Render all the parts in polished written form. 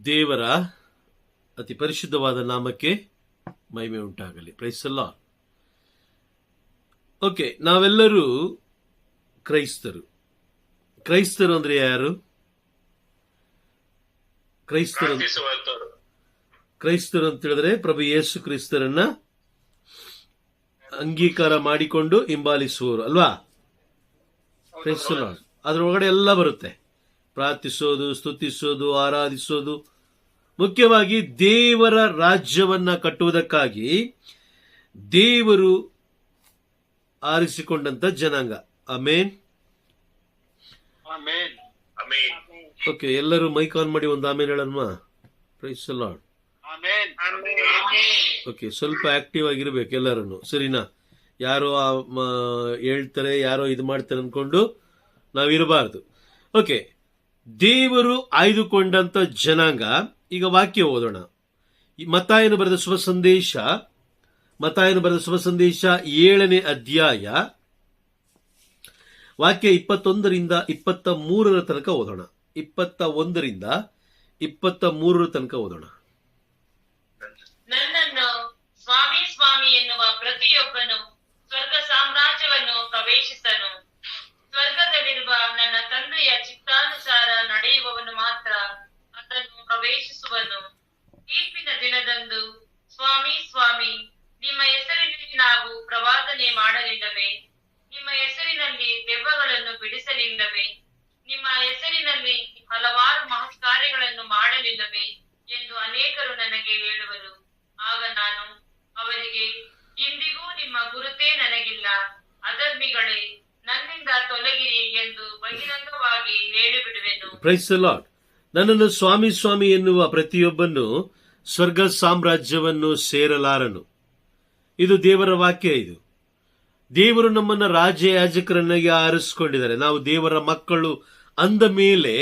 ದೇವರ ಅತಿ ಪರಿಶುದ್ಧವಾದ ನಾಮಕ್ಕೆ ಮಹಿಮೆ ಉಂಟಾಗಲಿ. Praise the Lord. ಓಕೆ, ನಾವೆಲ್ಲರೂ ಕ್ರೈಸ್ತರು. ಕ್ರೈಸ್ತರು ಅಂದ್ರೆ ಯಾರು? ಕ್ರೈಸ್ತರು ಅಂತ ಹೇಳಿದ್ರೆ ಪ್ರಭು ಯೇಸು ಕ್ರಿಸ್ತರನ್ನ ಅಂಗೀಕಾರ ಮಾಡಿಕೊಂಡು ಹಿಂಬಾಲಿಸುವವರು ಅಲ್ವಾ? Praise the Lord. ಅದರೊಳಗಡೆ ಎಲ್ಲ ಬರುತ್ತೆ. ಪ್ರಾರ್ಥಿಸೋದು, ಸ್ತುತಿಸೋದು, ಆರಾಧಿಸೋದು, ಮುಖ್ಯವಾಗಿ ದೇವರ ರಾಜ್ಯವನ್ನ ಕಟ್ಟುವುದಕ್ಕಾಗಿ ದೇವರು ಆರಿಸಿಕೊಂಡಂತ ಜನಾಂಗ. ಆಮೇನ್. ಓಕೆ, ಎಲ್ಲರೂ ಮೈಕ್ ಆನ್ ಮಾಡಿ ಒಂದು ಆಮೇನ್ ಹೇಳನ್ವಾ? Praise the Lord. ಓಕೆ, ಸ್ವಲ್ಪ ಆಕ್ಟಿವ್ ಆಗಿರ್ಬೇಕು ಎಲ್ಲರೂ, ಸರಿನಾ? ಯಾರೋ ಹೇಳ್ತಾರೆ, ಯಾರೋ ಇದು ಮಾಡ್ತಾರೆ ಅನ್ಕೊಂಡು ನಾವಿರಬಾರ್ದು. ಓಕೆ, ದೇವರು ಆಯ್ದುಕೊಂಡಂತ ಜನಾಂಗ. ಈಗ ವಾಕ್ಯ ಓದೋಣ. ಮತ್ತಾಯನು ಬರೆದ ಶುಭ ಸಂದೇಶ 7ನೇ ಅಧ್ಯಾಯ ವಾಕ್ಯ 21ರಿಂದ 23 ತನಕ ಓದೋಣ. 21ರಿಂದ 23 ತನಕ ಓದೋಣ. ನನ್ನನ್ನು ಸ್ವಾಮಿ ಸ್ವಾಮಿ ಎನ್ನುವ ಪ್ರತಿಯೊಬ್ಬನು ಸ್ವರ್ಗ ಸಾಮ್ರಾಜ್ಯವನ್ನು ಪ್ರವೇಶಿಸನು. ಸ್ವರ್ಗದಲ್ಲಿರುವ ನನ್ನ ತಂದೆಯ ಚಿತ್ತಾನುಸಾರ ನಡೆಯುವವನು ಮಾತ್ರ ಅದನ್ನು ಪ್ರವೇಶಿಸುವನು. ತೀರ್ಪಿನ ದಿನದಂದು ಸ್ವಾಮಿ ಸ್ವಾಮಿ, ನಿಮ್ಮ ಹೆಸರಿನಲ್ಲಿ ನಾವು ಪ್ರವಾದನೆ ಮಾಡಲಿಲ್ಲವೇ? ನಿಮ್ಮ ಹೆಸರಿನಲ್ಲಿ ದೆವ್ವಗಳನ್ನು ಬಿಡಿಸಲಿಲ್ಲವೇ? ನಿಮ್ಮ ಹೆಸರಿನಲ್ಲಿ ಹಲವಾರು ಮಹತ್ಕಾರ್ಯಗಳನ್ನು ಮಾಡಲಿಲ್ಲವೇ ಎಂದು ಅನೇಕರು ನನಗೆ ಹೇಳುವರು. ಆಗ ನಾನು ಅವರಿಗೆ, ಇಂದಿಗೂ ನಿಮ್ಮ ಗುರುತೇ ನನಗಿಲ್ಲ, ಅಧರ್ಮಿಗಳೇ, ನನ್ನಿಂದ ತೊಲಗಿರಿ ಎಂದು ಬಹಿರಂಗವಾಗಿ ಹೇಳಿಬಿಡುವೆನು. Price the lord. ನನ್ನನ್ನು ಸ್ವಾಮಿ ಸ್ವಾಮಿ ಎನ್ನುವ ಪ್ರತಿಯೊಬ್ಬನು ಸ್ವರ್ಗ ಸಾಮ್ರಾಜ್ಯವನ್ನು ಸೇರಲಾರನು. ಇದು ದೇವರ ವಾಕ್ಯ. ಇದು ದೇವರು ನಮ್ಮನ್ನ ರಾಜಯಾಜಕರನ್ನಾಗಿ ಆರಿಸಿಕೊಂಡಿದ್ದಾರೆ. ನಾವು ದೇವರ ಮಕ್ಕಳು ಅಂದ ಮೇಲೆ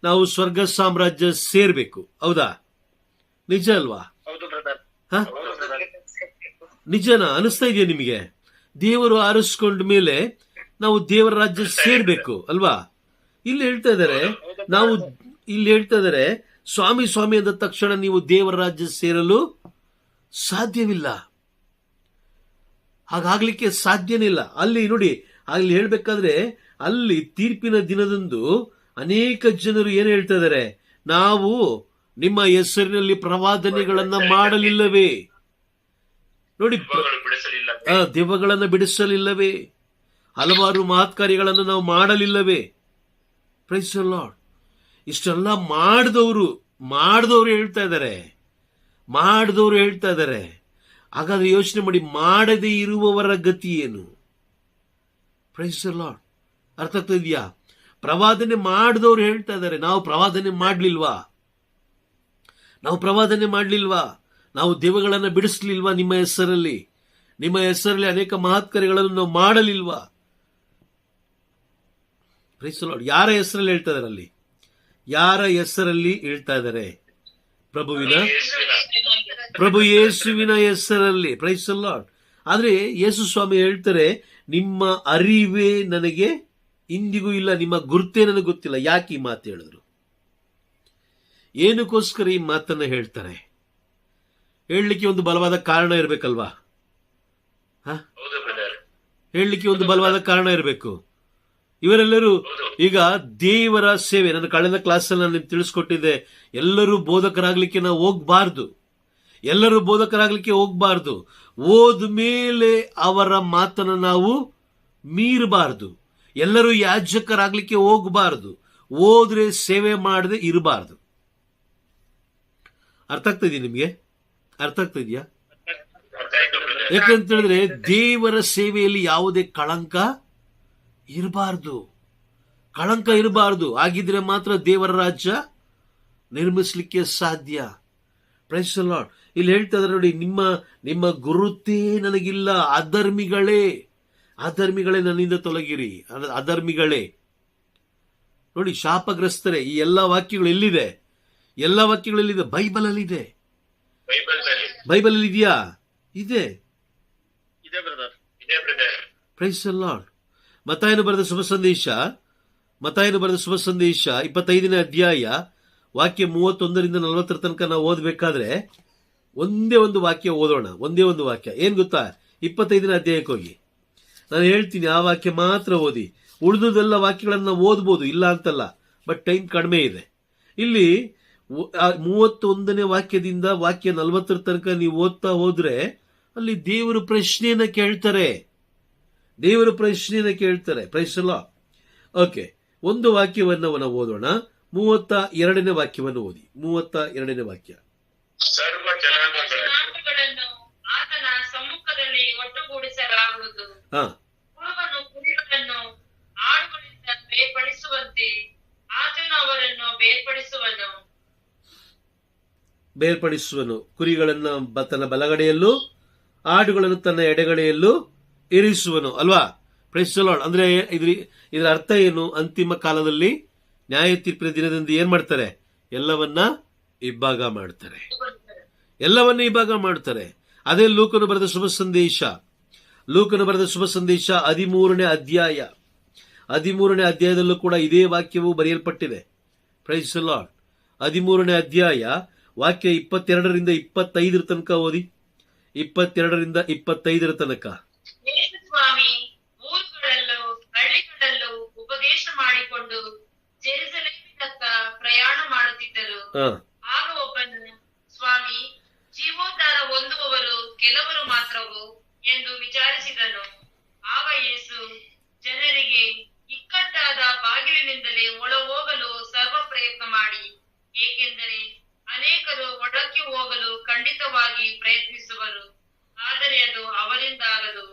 ನಾವು ಸ್ವರ್ಗ ಸಾಮ್ರಾಜ್ಯ ಸೇರ್ಬೇಕು. ಹೌದಾ? ನಿಜ ಅಲ್ವಾ? ನಿಜನಾ? ಅನಿಸ್ತಾ ಇದೆಯಾ ನಿಮಗೆ? ದೇವರು ಆರಿಸ್ಕೊಂಡ ಮೇಲೆ ನಾವು ದೇವರ ರಾಜ್ಯ ಸೇರ್ಬೇಕು ಅಲ್ವಾ? ಇಲ್ಲಿ ಹೇಳ್ತಾ ಇದ್ದಾರೆ ಸ್ವಾಮಿ ಸ್ವಾಮಿ ಅಂದ ತಕ್ಷಣ ನೀವು ದೇವರ ರಾಜ್ಯ ಸೇರಲು ಸಾಧ್ಯವಿಲ್ಲ. ಹಾಗಾಗ್ಲಿಕ್ಕೆ ಸಾಧ್ಯನೇ ಇಲ್ಲ. ಅಲ್ಲಿ ನೋಡಿ, ಅಲ್ಲಿ ಹೇಳ್ಬೇಕಾದ್ರೆ ಅಲ್ಲಿ ತೀರ್ಪಿನ ದಿನದಂದು ಅನೇಕ ಜನರು ಏನು ಹೇಳ್ತಾ ಇದ್ದಾರೆ? ನಾವು ನಿಮ್ಮ ಹೆಸರಿನಲ್ಲಿ ಪ್ರವಾದನೆಗಳನ್ನ ಮಾಡಲಿಲ್ಲವೇ? ನೋಡಿ, ದೆವ್ವಗಳನ್ನ ಬಿಡಿಸಲಿಲ್ಲವೇ? ಹಲವಾರು ಮಹತ್ಕಾರ್ಯಗಳನ್ನು ನಾವು ಮಾಡಲಿಲ್ಲವೇ? Price the lord. ಇಷ್ಟೆಲ್ಲ ಮಾಡಿದವರು ಹೇಳ್ತಾ ಇದ್ದಾರೆ. ಹಾಗಾದ್ರೆ ಯೋಚನೆ ಮಾಡಿ, ಮಾಡದೇ ಇರುವವರ ಗತಿ ಏನು? Praise the Lord. ಅರ್ಥ ಆಗ್ತಾ ಇದೆಯಾ? ಪ್ರವಾದನೆ ಮಾಡಿದವರು ಹೇಳ್ತಾ ಇದ್ದಾರೆ, ನಾವು ಪ್ರವಾದನೆ ಮಾಡ್ಲಿಲ್ವಾ? ನಾವು ದೆವ್ವಗಳನ್ನ ಬಿಡಿಸ್ಲಿಲ್ವಾ? ನಿಮ್ಮ ಹೆಸರಲ್ಲಿ ಅನೇಕ ಮಹತ್ಕಾರ್ಯಗಳನ್ನು ನಾವು ಮಾಡಲಿಲ್ವಾ? Price the lord. ಯಾರ ಹೆಸರಲ್ಲಿ ಹೇಳ್ತಾ ಇದ್ದಾರೆ? ಅಲ್ಲಿ ಯಾರ ಹೆಸರಲ್ಲಿ ಹೇಳ್ತಾ ಇದ್ದಾರೆ? ಪ್ರಭು ಯೇಸುವಿನ ಹೆಸರಲ್ಲಿ. Praise the Lord. ಆದ್ರೆ ಯೇಸು ಸ್ವಾಮಿ ಹೇಳ್ತಾರೆ, ನಿಮ್ಮ ಅರಿವೇ ನನಗೆ ಇಂದಿಗೂ ಇಲ್ಲ, ನಿಮ್ಮ ಗುರುತೇ ನನಗೆ ಗೊತ್ತಿಲ್ಲ. ಯಾಕೆ ಈ ಮಾತು ಹೇಳಿದ್ರು? ಏನಕ್ಕೋಸ್ಕರ ಈ ಮಾತನ್ನ ಹೇಳ್ತಾರೆ? ಹೇಳಲಿಕ್ಕೆ ಒಂದು ಬಲವಾದ ಕಾರಣ ಇರಬೇಕಲ್ವಾ? ಹೇಳಲಿಕ್ಕೆ ಒಂದು ಬಲವಾದ ಕಾರಣ ಇರಬೇಕು. ಇವರೆಲ್ಲರೂ ಈಗ ದೇವರ ಸೇವೆ, ನನ್ನ ಕಳೆದ ಕ್ಲಾಸಲ್ಲಿ ನಾನು ತಿಳಿಸ್ಕೊಟ್ಟಿದ್ದೆ, ಎಲ್ಲರೂ ಬೋಧಕರಾಗ್ಲಿಕ್ಕೆ ನಾವು ಹೋಗ್ಬಾರ್ದು. ಹೋದ ಮೇಲೆ ಅವರ ಮಾತನ್ನ ನಾವು ಮೀರಬಾರ್ದು. ಎಲ್ಲರೂ ಯಾಜಕರಾಗ್ಲಿಕ್ಕೆ ಹೋಗಬಾರ್ದು. ಹೋದ್ರೆ ಸೇವೆ ಮಾಡದೆ ಇರಬಾರ್ದು. ಅರ್ಥ ಆಗ್ತಾ ಇದೆಯಾ ನಿಮ್ಗೆ? ಅರ್ಥ ಆಗ್ತಾ ಇದೆಯಾ? ಯಾಕಂತ ಹೇಳಿದ್ರೆ ದೇವರ ಸೇವೆಯಲ್ಲಿ ಯಾವುದೇ ಕಳಂಕ ಇರಬಾರ್ದು. ಆಗಿದ್ರೆ ಮಾತ್ರ ದೇವರ ರಾಜ್ಯ ನಿರ್ಮಿಸಲಿಕ್ಕೆ ಸಾಧ್ಯ. Praise the Lord. ಇಲ್ಲಿ ಹೇಳ್ತಾ ಇದ್ದಾರೆ ನೋಡಿ, ನಿಮ್ಮ ಗುರುತೇ ನನಗಿಲ್ಲ, ಅಧರ್ಮಿಗಳೇ ನನ್ನಿಂದ ತೊಲಗಿರಿ. ಅಧರ್ಮಿಗಳೇ ನೋಡಿ, ಶಾಪಗ್ರಸ್ತರೇ. ಈ ಎಲ್ಲಾ ವಾಕ್ಯಗಳು ಎಲ್ಲಿದೆ? ಬೈಬಲ್ ಅಲ್ಲಿ ಇದೆ. ಇದೆಯಾ? ಇದೆ. Praise the lord. ಮತ್ತಾಯನು ಬರೆದ ಶುಭ ಸಂದೇಶ 25ನೇ ಅಧ್ಯಾಯ ವಾಕ್ಯ 31ರಿಂದ 40 ತನಕ ನಾವು ಓದಬೇಕಾದ್ರೆ ಒಂದೇ ಒಂದು ವಾಕ್ಯ ಓದೋಣ. ಒಂದೇ ಒಂದು ವಾಕ್ಯ ಏನ್ ಗೊತ್ತಾ? 25ನೇ ಅಧ್ಯಾಯಕ್ಕೆ ಹೋಗಿ. ನಾನು ಹೇಳ್ತೀನಿ, ಆ ವಾಕ್ಯ ಮಾತ್ರ ಓದಿ. ಉಳಿದುದೆಲ್ಲ ವಾಕ್ಯಗಳನ್ನ ನಾವು ಓದ್ಬೋದು, ಇಲ್ಲ ಅಂತಲ್ಲ, ಬಟ್ ಟೈಮ್ ಕಡಿಮೆ ಇದೆ. ಇಲ್ಲಿ 31ನೇ ವಾಕ್ಯದಿಂದ ವಾಕ್ಯ 40 ತನಕ ನೀವು ಓದ್ತಾ ಹೋದ್ರೆ ಅಲ್ಲಿ ದೇವರು ಪ್ರಶ್ನೆಯನ್ನ ಕೇಳ್ತಾರೆ. Price the Lord. ಓಕೆ, ಒಂದು ವಾಕ್ಯವನ್ನ ನಾವು ಓದೋಣ. 32ನೇ ವಾಕ್ಯವನ್ನು ಓದಿ. 32ನೇ ವಾಕ್ಯ. ಸರ್ವ ಜನಾಂಗಗಳ ಜನಾಂಗಗಳನ್ನು ಆತನ ಸಮ್ಮುಖದಲ್ಲಿ ಒಟ್ಟುಗೂಡಿಸಲಾಗುವುದು. ಕುರುಬನು ಕುರಿಗಳನ್ನು ಆಡುಗಳಿಂದ ಬೇರ್ಪಡಿಸುವಂತೆ ಆತನು ಅವರನ್ನು ಬೇರ್ಪಡಿಸುವನು. ಕುರಿಗಳನ್ನ ತನ್ನ ಬಲಗಡೆಯಲ್ಲೂ ಆಡುಗಳನ್ನು ತನ್ನ ಎಡಗಡೆಯಲ್ಲೂ ಇರಿಸುವನು. ಅಲ್ವಾ? Praise the Lord. ಅಂದ್ರೆ ಇದರ ಅರ್ಥ ಏನು? ಅಂತಿಮ ಕಾಲದಲ್ಲಿ ನ್ಯಾಯ ತೀರ್ಪಿನ ದಿನದಿಂದ ಏನ್ ಮಾಡ್ತಾರೆ? ಎಲ್ಲವನ್ನ ಇಬ್ಬಾಗ ಮಾಡ್ತಾರೆ. ಅದೇ ಲೂಕನು ಬರೆದ ಶುಭ ಸಂದೇಶ 13ನೇ ಅಧ್ಯಾಯ. 13ನೇ ಅಧ್ಯಾಯದಲ್ಲೂ ಕೂಡ ಇದೇ ವಾಕ್ಯವು ಬರೆಯಲ್ಪಟ್ಟಿದೆ. Price the lord. 13ನೇ ಅಧ್ಯಾಯ ವಾಕ್ಯ 22ರಿಂದ 25 ತನಕ ಓದಿ. 22ರಿಂದ 25 ತನಕ. ಸ್ವಾಮಿ ಊರುಗಳಲ್ಲೂ ಹಳ್ಳಿಗಳಲ್ಲೂ ಉಪದೇಶ ಮಾಡಿಕೊಂಡು ಜೆರುಸಲೇಮಿನತ್ತ ಪ್ರಯಾಣ ಮಾಡುತ್ತಿದ್ದರು. ಆಗ ಒಬ್ಬನು, ಸ್ವಾಮಿ, ಜೀವೋದ್ಧಾರ ಹೊಂದುವವರು ಕೆಲವರು ಮಾತ್ರವು ಎಂದು ವಿಚಾರಿಸಿದನು. ಆಗ ಯೇಸು ಜನರಿಗೆ, ಇಕ್ಕಟ್ಟಾದ ಬಾಗಿಲಿನಿಂದಲೇ ಒಳ ಹೋಗಲು ಸರ್ವ ಪ್ರಯತ್ನ ಮಾಡಿ, ಏಕೆಂದರೆ ಅನೇಕರು ಒಳಕ್ಕೆ ಹೋಗಲು ಖಂಡಿತವಾಗಿ ಪ್ರಯತ್ನಿಸುವರು, ಆದರೆ ಅದು ಅವರಿಂದಾಗದು.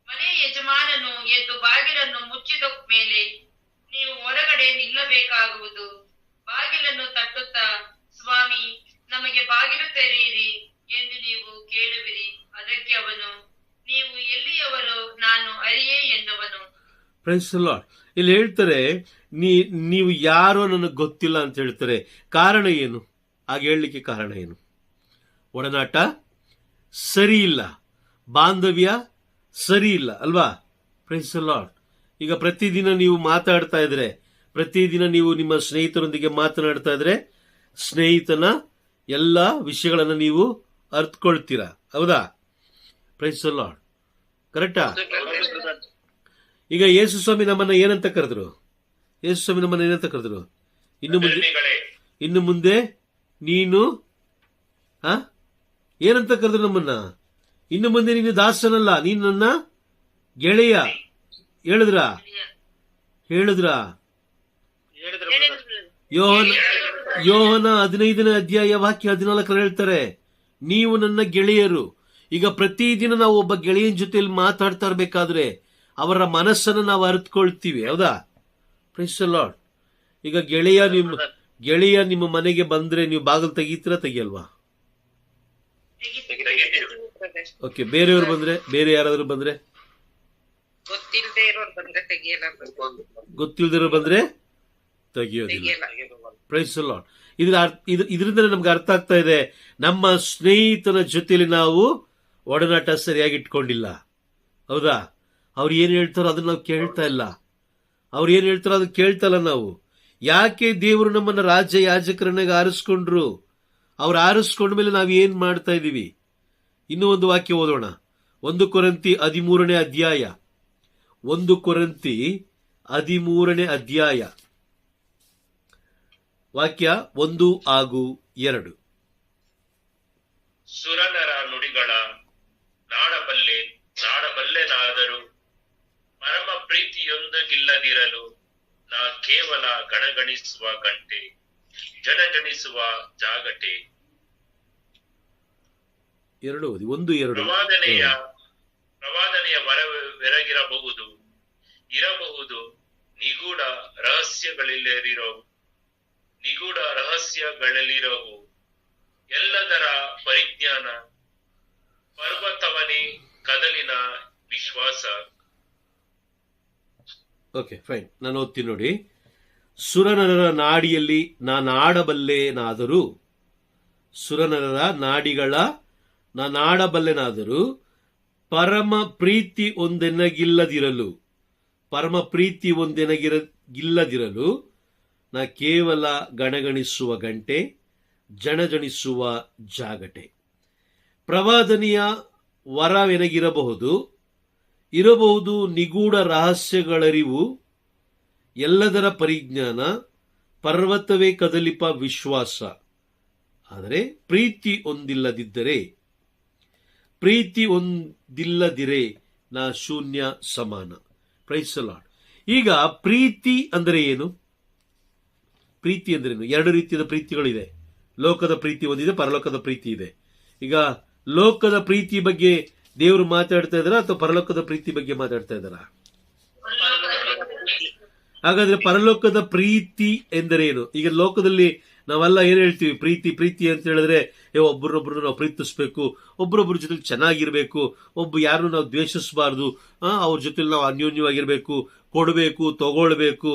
ಮನೆ ಯಜಮಾನನು ಎದ್ದು ಬಾಗಿಲನ್ನು ಮುಚ್ಚಿದ ಮೇಲೆ ನೀವು ಹೊರಗಡೆ ನಿಲ್ಲಬೇಕಾಗುವುದು. ಬಾಗಿಲನ್ನು ತಟ್ಟುತ್ತಾ, ಸ್ವಾಮಿ, ನಮಗೆ ಬಾಗಿಲು ತೆರೆಯಿರಿ ಎಂದು ನೀವು ಕೇಳುವಿರಿ. ಅದಕ್ಕೆ ಅವನು, ನೀವು ಎಲ್ಲಿಯವರು, ನಾನು ಅರಿಯೇ ಎನ್ನುವನು. Praise the Lord. ಇಲ್ಲಿ ಹೇಳ್ತಾರೆ, ನೀವು ಯಾರೋ ನನಗೆ ಗೊತ್ತಿಲ್ಲ ಅಂತ ಹೇಳ್ತಾರೆ. ಕಾರಣ ಏನು? ಹಾಗೆ ಹೇಳಲಿಕ್ಕೆ ಕಾರಣ ಏನು? ಒಡನಾಟ ಸರಿ ಇಲ್ಲ, ಬಾಂಧವ್ಯ ಸರಿ ಇಲ್ಲ, ಅಲ್ವಾ? Praise the Lord. ಈಗ ಪ್ರತಿದಿನ ನೀವು ಮಾತಾಡ್ತಾ ಇದ್ರೆ, ಪ್ರತಿದಿನ ನೀವು ನಿಮ್ಮ ಸ್ನೇಹಿತರೊಂದಿಗೆ ಮಾತನಾಡ್ತಾ ಇದ್ರೆ, ಸ್ನೇಹಿತನ ಎಲ್ಲ ವಿಷಯಗಳನ್ನ ನೀವು ಅರ್ಥಕೊಳ್ತೀರಾ, ಹೌದಾ? Praise the Lord. ಕರೆಕ್ಟಾ? ಈಗ ಯೇಸು ಸ್ವಾಮಿ ನಮ್ಮನ್ನ ಏನಂತ ಕರೆದ್ರು? ಇನ್ನು ಮುಂದೆ ನೀನು ಏನಂತ ಕರೆದ್ರು ನಮ್ಮನ್ನ? ಇನ್ನು ಮುಂದೆ ನೀನು ದಾಸನಲ್ಲ, ನೀನು ನನ್ನ ಗೆಳೆಯ. ಹೇಳಿದ್ರ ಯೋಹನ 15ನೇ ಅಧ್ಯಾಯ ವಾಕ್ಯ 14 ಹೇಳ್ತಾರೆ, ನೀವು ನನ್ನ ಗೆಳೆಯರು. ಈಗ ಪ್ರತಿದಿನ ನಾವು ಒಬ್ಬ ಗೆಳೆಯನ ಜೊತೆಯಲ್ಲಿ ಮಾತಾಡ್ತಾ ಇರ್ಬೇಕಾದ್ರೆ ಅವರ ಮನಸ್ಸನ್ನು ನಾವು ಅರಿತುಕೊಳ್ತೀವಿ, ಹೌದಾ? Praise the Lord. ಈಗ ಗೆಳೆಯ ನಿಮ್ಮ ಮನೆಗೆ ಬಂದ್ರೆ ನೀವು ಬಾಗಿಲು ತೆಗಿಯಲ್ವಾ? ಓಕೆ, ಬೇರೆಯವರು ಬಂದ್ರೆ, ಬೇರೆ ಯಾರಾದ್ರೂ ಬಂದ್ರೆ, ಗೊತ್ತಿಲ್ದಿರೋ ಬಂದ್ರೆ ತೆಗಿಯೋದಿಲ್ಲ. Price the lord. ಇದರಿಂದ ನಮ್ಗೆ ಅರ್ಥ ಆಗ್ತಾ ಇದೆ, ನಮ್ಮ ಸ್ನೇಹಿತನ ಜೊತೆಲಿ ನಾವು ಒಡನಾಟ ಸರಿಯಾಗಿ ಇಟ್ಕೊಂಡಿಲ್ಲ, ಹೌದಾ? ಅವ್ರು ಏನ್ ಹೇಳ್ತಾರೋ ಅದನ್ನ ನಾವು ಕೇಳ್ತಾ ಇಲ್ಲ. ನಾವು. ಯಾಕೆ ದೇವರು ನಮ್ಮನ್ನ ರಾಜ್ಯ ಯಾಜಕರನ್ನಾಗಿ ಆರಿಸ್ಕೊಂಡ್ರು? ಅವ್ರು ಆರಿಸ್ಕೊಂಡ ಮೇಲೆ ನಾವು ಏನ್ ಮಾಡ್ತಾ ಇದೀವಿ? ಇನ್ನೂ ಒಂದು ವಾಕ್ಯ ಓದೋಣ. 1 ಕೊರಿಂಥಿ 13ನೇ ಅಧ್ಯಾಯ. 1 ಕೊರಿಂಥಿ 13ನೇ ಅಧ್ಯಾಯ ವಾಕ್ಯ 1 ಹಾಗೂ 2. ಸುರನರ ನುಡಿಗಳ ನಾಡಬಲ್ಲೆನಾದರೂ ಪರಮ ಪ್ರೀತಿಯೊಂದಗಿಲ್ಲದಿರಲು ನಾ ಕೇವಲ ಗಣಗಣಿಸುವ ಗಂಟೆ, ಜನಗಣಿಸುವ ಜಾಗಟೆ. 2 ಓದಿ. 1, 2. ಪ್ರವಾದನೆಯ ವರವಿರಗಿರಬಹುದು, ಇರಬಹುದು ನಿಗೂಢ ರಹಸ್ಯಗಳಲ್ಲಿರವು ಎಲ್ಲದರ ಪರಿಜ್ಞಾನ, ಪರ್ವತವನೇ ಕದಲಿನ ವಿಶ್ವಾಸ. Okay, fine. ನಾನು ಓದ್ತೀನಿ ನೋಡಿ. ಸುರನರರ ನಾಡಿಯಲ್ಲಿ ನಾನಾಡಬಲ್ಲೆನಾದರೂ, ಸುರನರರ ನಾಡಿಗಳ ನಾನಾಡಬಲ್ಲೆನಾದರೂ ಪರಮ ಪ್ರೀತಿ ಒಂದೆನಗಿಲ್ಲದಿರಲು ನಾ ಕೇವಲ ಗಣಗಣಿಸುವ ಗಂಟೆ, ಜಣಜಣಿಸುವ ಜಾಗಟೆ. ಪ್ರವಾದನೆಯ ವರವೆನಗಿರಬಹುದು, ಇರಬಹುದು ನಿಗೂಢ ರಹಸ್ಯಗಳರಿವು, ಎಲ್ಲದರ ಪರಿಜ್ಞಾನ, ಪರ್ವತವೇ ಕದಲಿಪ ವಿಶ್ವಾಸ. ಆದರೆ ಪ್ರೀತಿ ಒಂದಿಲ್ಲದಿರೆ ನಾ ಶೂನ್ಯ ಸಮಾನ. Praise the Lord. ಈಗ ಪ್ರೀತಿ ಅಂದರೆ ಏನು? ಪ್ರೀತಿ ಅಂದ್ರೇನು? ಎರಡು ರೀತಿಯ ಪ್ರೀತಿಗಳಿದೆ. ಲೋಕದ ಪ್ರೀತಿ ಒಂದಿದೆ, ಪರಲೋಕದ ಪ್ರೀತಿ ಇದೆ. ಈಗ ಲೋಕದ ಪ್ರೀತಿ ಬಗ್ಗೆ ದೇವರು ಮಾತಾಡ್ತಾ ಇದ್ದಾರಾ ಅಥವಾ ಪರಲೋಕದ ಪ್ರೀತಿ ಬಗ್ಗೆ ಮಾತಾಡ್ತಾ ಇದ್ದಾರಾ? ಹಾಗಾದ್ರೆ ಪರಲೋಕದ ಪ್ರೀತಿ ಎಂದರೇನು? ಈಗ ಲೋಕದಲ್ಲಿ ನಾವೆಲ್ಲ ಏನ್ ಹೇಳ್ತೀವಿ? ಪ್ರೀತಿ ಪ್ರೀತಿ ಅಂತ ಹೇಳಿದ್ರೆ ಒಬ್ಬರೊಬ್ಬರು ನಾವು ಪ್ರೀತಿಸ್ಬೇಕು, ಒಬ್ಬರೊಬ್ಬರ ಜೊತೆ ಚೆನ್ನಾಗಿರ್ಬೇಕು, ಯಾರನ್ನು ನಾವು ದ್ವೇಷಿಸಬಾರ್ದು, ಅವ್ರ ಜೊತೆ ನಾವು ಅನ್ಯೋನ್ಯವಾಗಿರ್ಬೇಕು, ಕೊಡಬೇಕು, ತಗೊಳ್ಬೇಕು,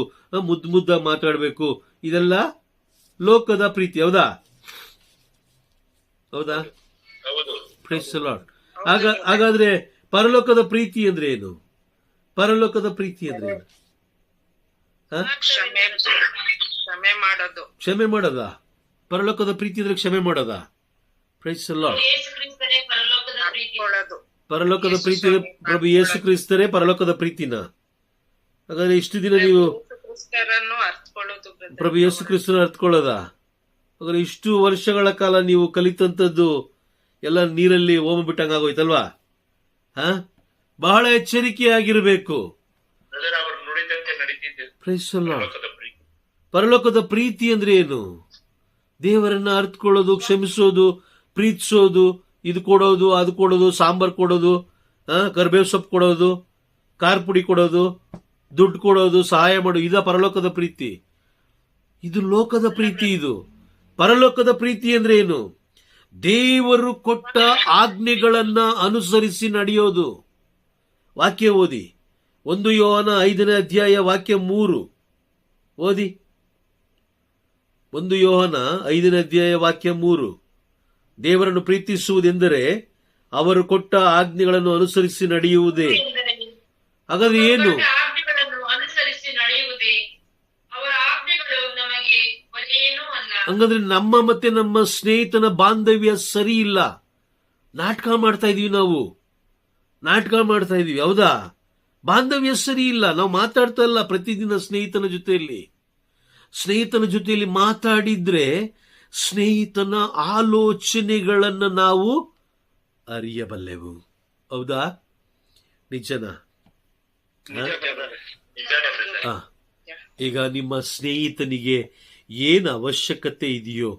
ಮುದ್ದು ಮಾತಾಡ್ಬೇಕು. ಇದೆಲ್ಲ ಲೋಕದ ಪ್ರೀತಿ. ಹೌದಾ? Praise the Lord. ಹಾಗಾದ್ರೆ ಪರಲೋಕದ ಪ್ರೀತಿ ಅಂದ್ರೆ ಏನು? ಪರಲೋಕದ ಪ್ರೀತಿ ಅಂದ್ರೆ ಏನು? ಕ್ಷಮೆ ಮಾಡೋದಾ? ಪರಲೋಕದ ಪ್ರೀತಿ ಅಂದ್ರೆ ಕ್ಷಮೆ ಮಾಡೋದಾ? Praise the Lord. ಪರಲೋಕದ ಪ್ರೀತಿ ಪ್ರಭು ಯೇಸು ಕ್ರಿಸ್ತರೇ ಪರಲೋಕದ ಪ್ರೀತಿನ. ಹಾಗಾದ್ರೆ ಇಷ್ಟು ದಿನ ನೀವು ಪ್ರಭು ಯೇಸು ಕ್ರಿಸ್ತನ ಅರ್ಥಕೊಳ್ಳೋದಾ? ಹಾಗಾದ್ರೆ ಇಷ್ಟು ವರ್ಷಗಳ ಕಾಲ ನೀವು ಕಲಿತಂತದ್ದು ಎಲ್ಲ ನೀರಲ್ಲಿ ಹೋಮ ಬಿಟ್ಟಂಗಾಗೋಯ್ತಲ್ವಾ? ಬಹಳ ಎಚ್ಚರಿಕೆಯಾಗಿರ್ಬೇಕು. Price the Lord. ಪರಲೋಕದ ಪ್ರೀತಿ ಅಂದ್ರೆ ಏನು? ದೇವರನ್ನ ಅರ್ಥಕೊಳ್ಳೋದು, ಕ್ಷಮಿಸೋದು, ಪ್ರೀತಿಸೋದು, ಇದು ಕೊಡೋದು, ಅದು ಕೊಡೋದು, ಸಾಂಬಾರ್ ಕೊಡೋದು, ಕರ್ಬೇವು ಸೊಪ್ಪು ಕೊಡೋದು, ಖಾರ ಪುಡಿ ಕೊಡೋದು, ದುಡ್ಡು ಕೊಡೋದು, ಸಹಾಯ ಮಾಡೋದು. ಇದ ಪರಲೋಕದ ಪ್ರೀತಿ? ಇದು ಲೋಕದ ಪ್ರೀತಿ. ಇದು ಪರಲೋಕದ ಪ್ರೀತಿ ಅಂದ್ರೆ ಏನು? ದೇವರು ಕೊಟ್ಟ ಆಜ್ಞೆಗಳನ್ನ ಅನುಸರಿಸಿ ನಡೆಯೋದು. ವಾಕ್ಯ ಓದಿ. 1 ಯೋಹನ 5ನೇ ಅಧ್ಯಾಯ ವಾಕ್ಯ 3 ಓದಿ. 1 ಯೋಹನ 5ನೇ ಅಧ್ಯಾಯ ವಾಕ್ಯ 3. ದೇವರನ್ನು ಪ್ರೀತಿಸುವುದೆಂದರೆ ಅವರು ಕೊಟ್ಟ ಆಜ್ಞೆಗಳನ್ನು ಅನುಸರಿಸಿ ನಡೆಯುವುದೇ. ಹಾಗಾದ್ರೆ ಏನು? ಹಂಗಂದ್ರೆ ನಮ್ಮ ಮತ್ತೆ ನಮ್ಮ ಸ್ನೇಹಿತನ ಬಾಂಧವ್ಯ ಸರಿ ಇಲ್ಲ. ನಾಟಕ ಮಾಡ್ತಾ ಇದೀವಿ ನಾವು. ಹೌದಾ? ಬಾಂಧವ್ಯ ಸರಿ ಇಲ್ಲ. ನಾವು ಮಾತಾಡ್ತಾ ಇಲ್ಲ ಪ್ರತಿದಿನ ಸ್ನೇಹಿತನ ಜೊತೆಯಲ್ಲಿ ಮಾತಾಡಿದ್ರೆ ಸ್ನೇಹಿತನ ಆಲೋಚನೆಗಳನ್ನ ನಾವು ಅರಿಯಬಲ್ಲೆವು. ಹೌದಾ? ನಿಜನಾ? ಈಗ ನಿಮ್ಮ ಸ್ನೇಹಿತನಿಗೆ ಏನು ಅವಶ್ಯಕತೆ ಇದೆಯೋ,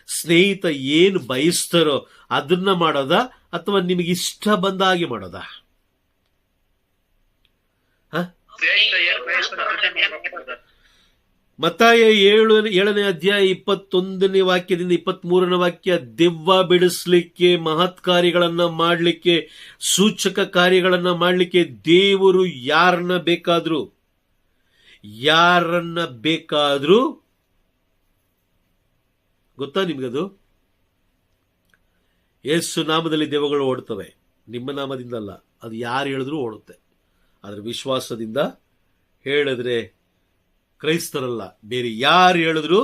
ಸ್ನೇಹಿತ ಏನು ಬಯಸ್ತಾರೋ ಅದನ್ನ ಮಾಡೋದಾ ಅಥವಾ ನಿಮಗೆ ಇಷ್ಟ ಬಂದ ಹಾಗೆ ಮಾಡೋದಾ? ಮತ್ತಾಯ 7ನೇ ಅಧ್ಯಾಯ 21ನೇ ವಾಕ್ಯದಿಂದ 23ನೇ ವಾಕ್ಯ. ದೆವ್ವ ಬಿಡಿಸ್ಲಿಕ್ಕೆ, ಮಹತ್ ಕಾರ್ಯಗಳನ್ನ ಮಾಡ್ಲಿಕ್ಕೆ, ಸೂಚಕ ಕಾರ್ಯಗಳನ್ನ ಮಾಡ್ಲಿಕ್ಕೆ ದೇವರು ಯಾರನ್ನ ಬೇಕಾದ್ರೂ ಗೊತ್ತಾ ನಿಮ್ಗದು? ಯೇಸು ನಾಮದಲ್ಲಿ ದೆವ್ವಗಳು ಓಡ್ತವೆ. ನಿಮ್ಮ ನಾಮದಿಂದ ಅಲ್ಲ, ಅದು ಯಾರು ಹೇಳಿದ್ರು ಓಡುತ್ತೆ. ಆದ್ರೆ ವಿಶ್ವಾಸದಿಂದ ಹೇಳಿದ್ರೆ ಕ್ರೈಸ್ತರಲ್ಲ, ಬೇರೆ ಯಾರು ಹೇಳಿದ್ರು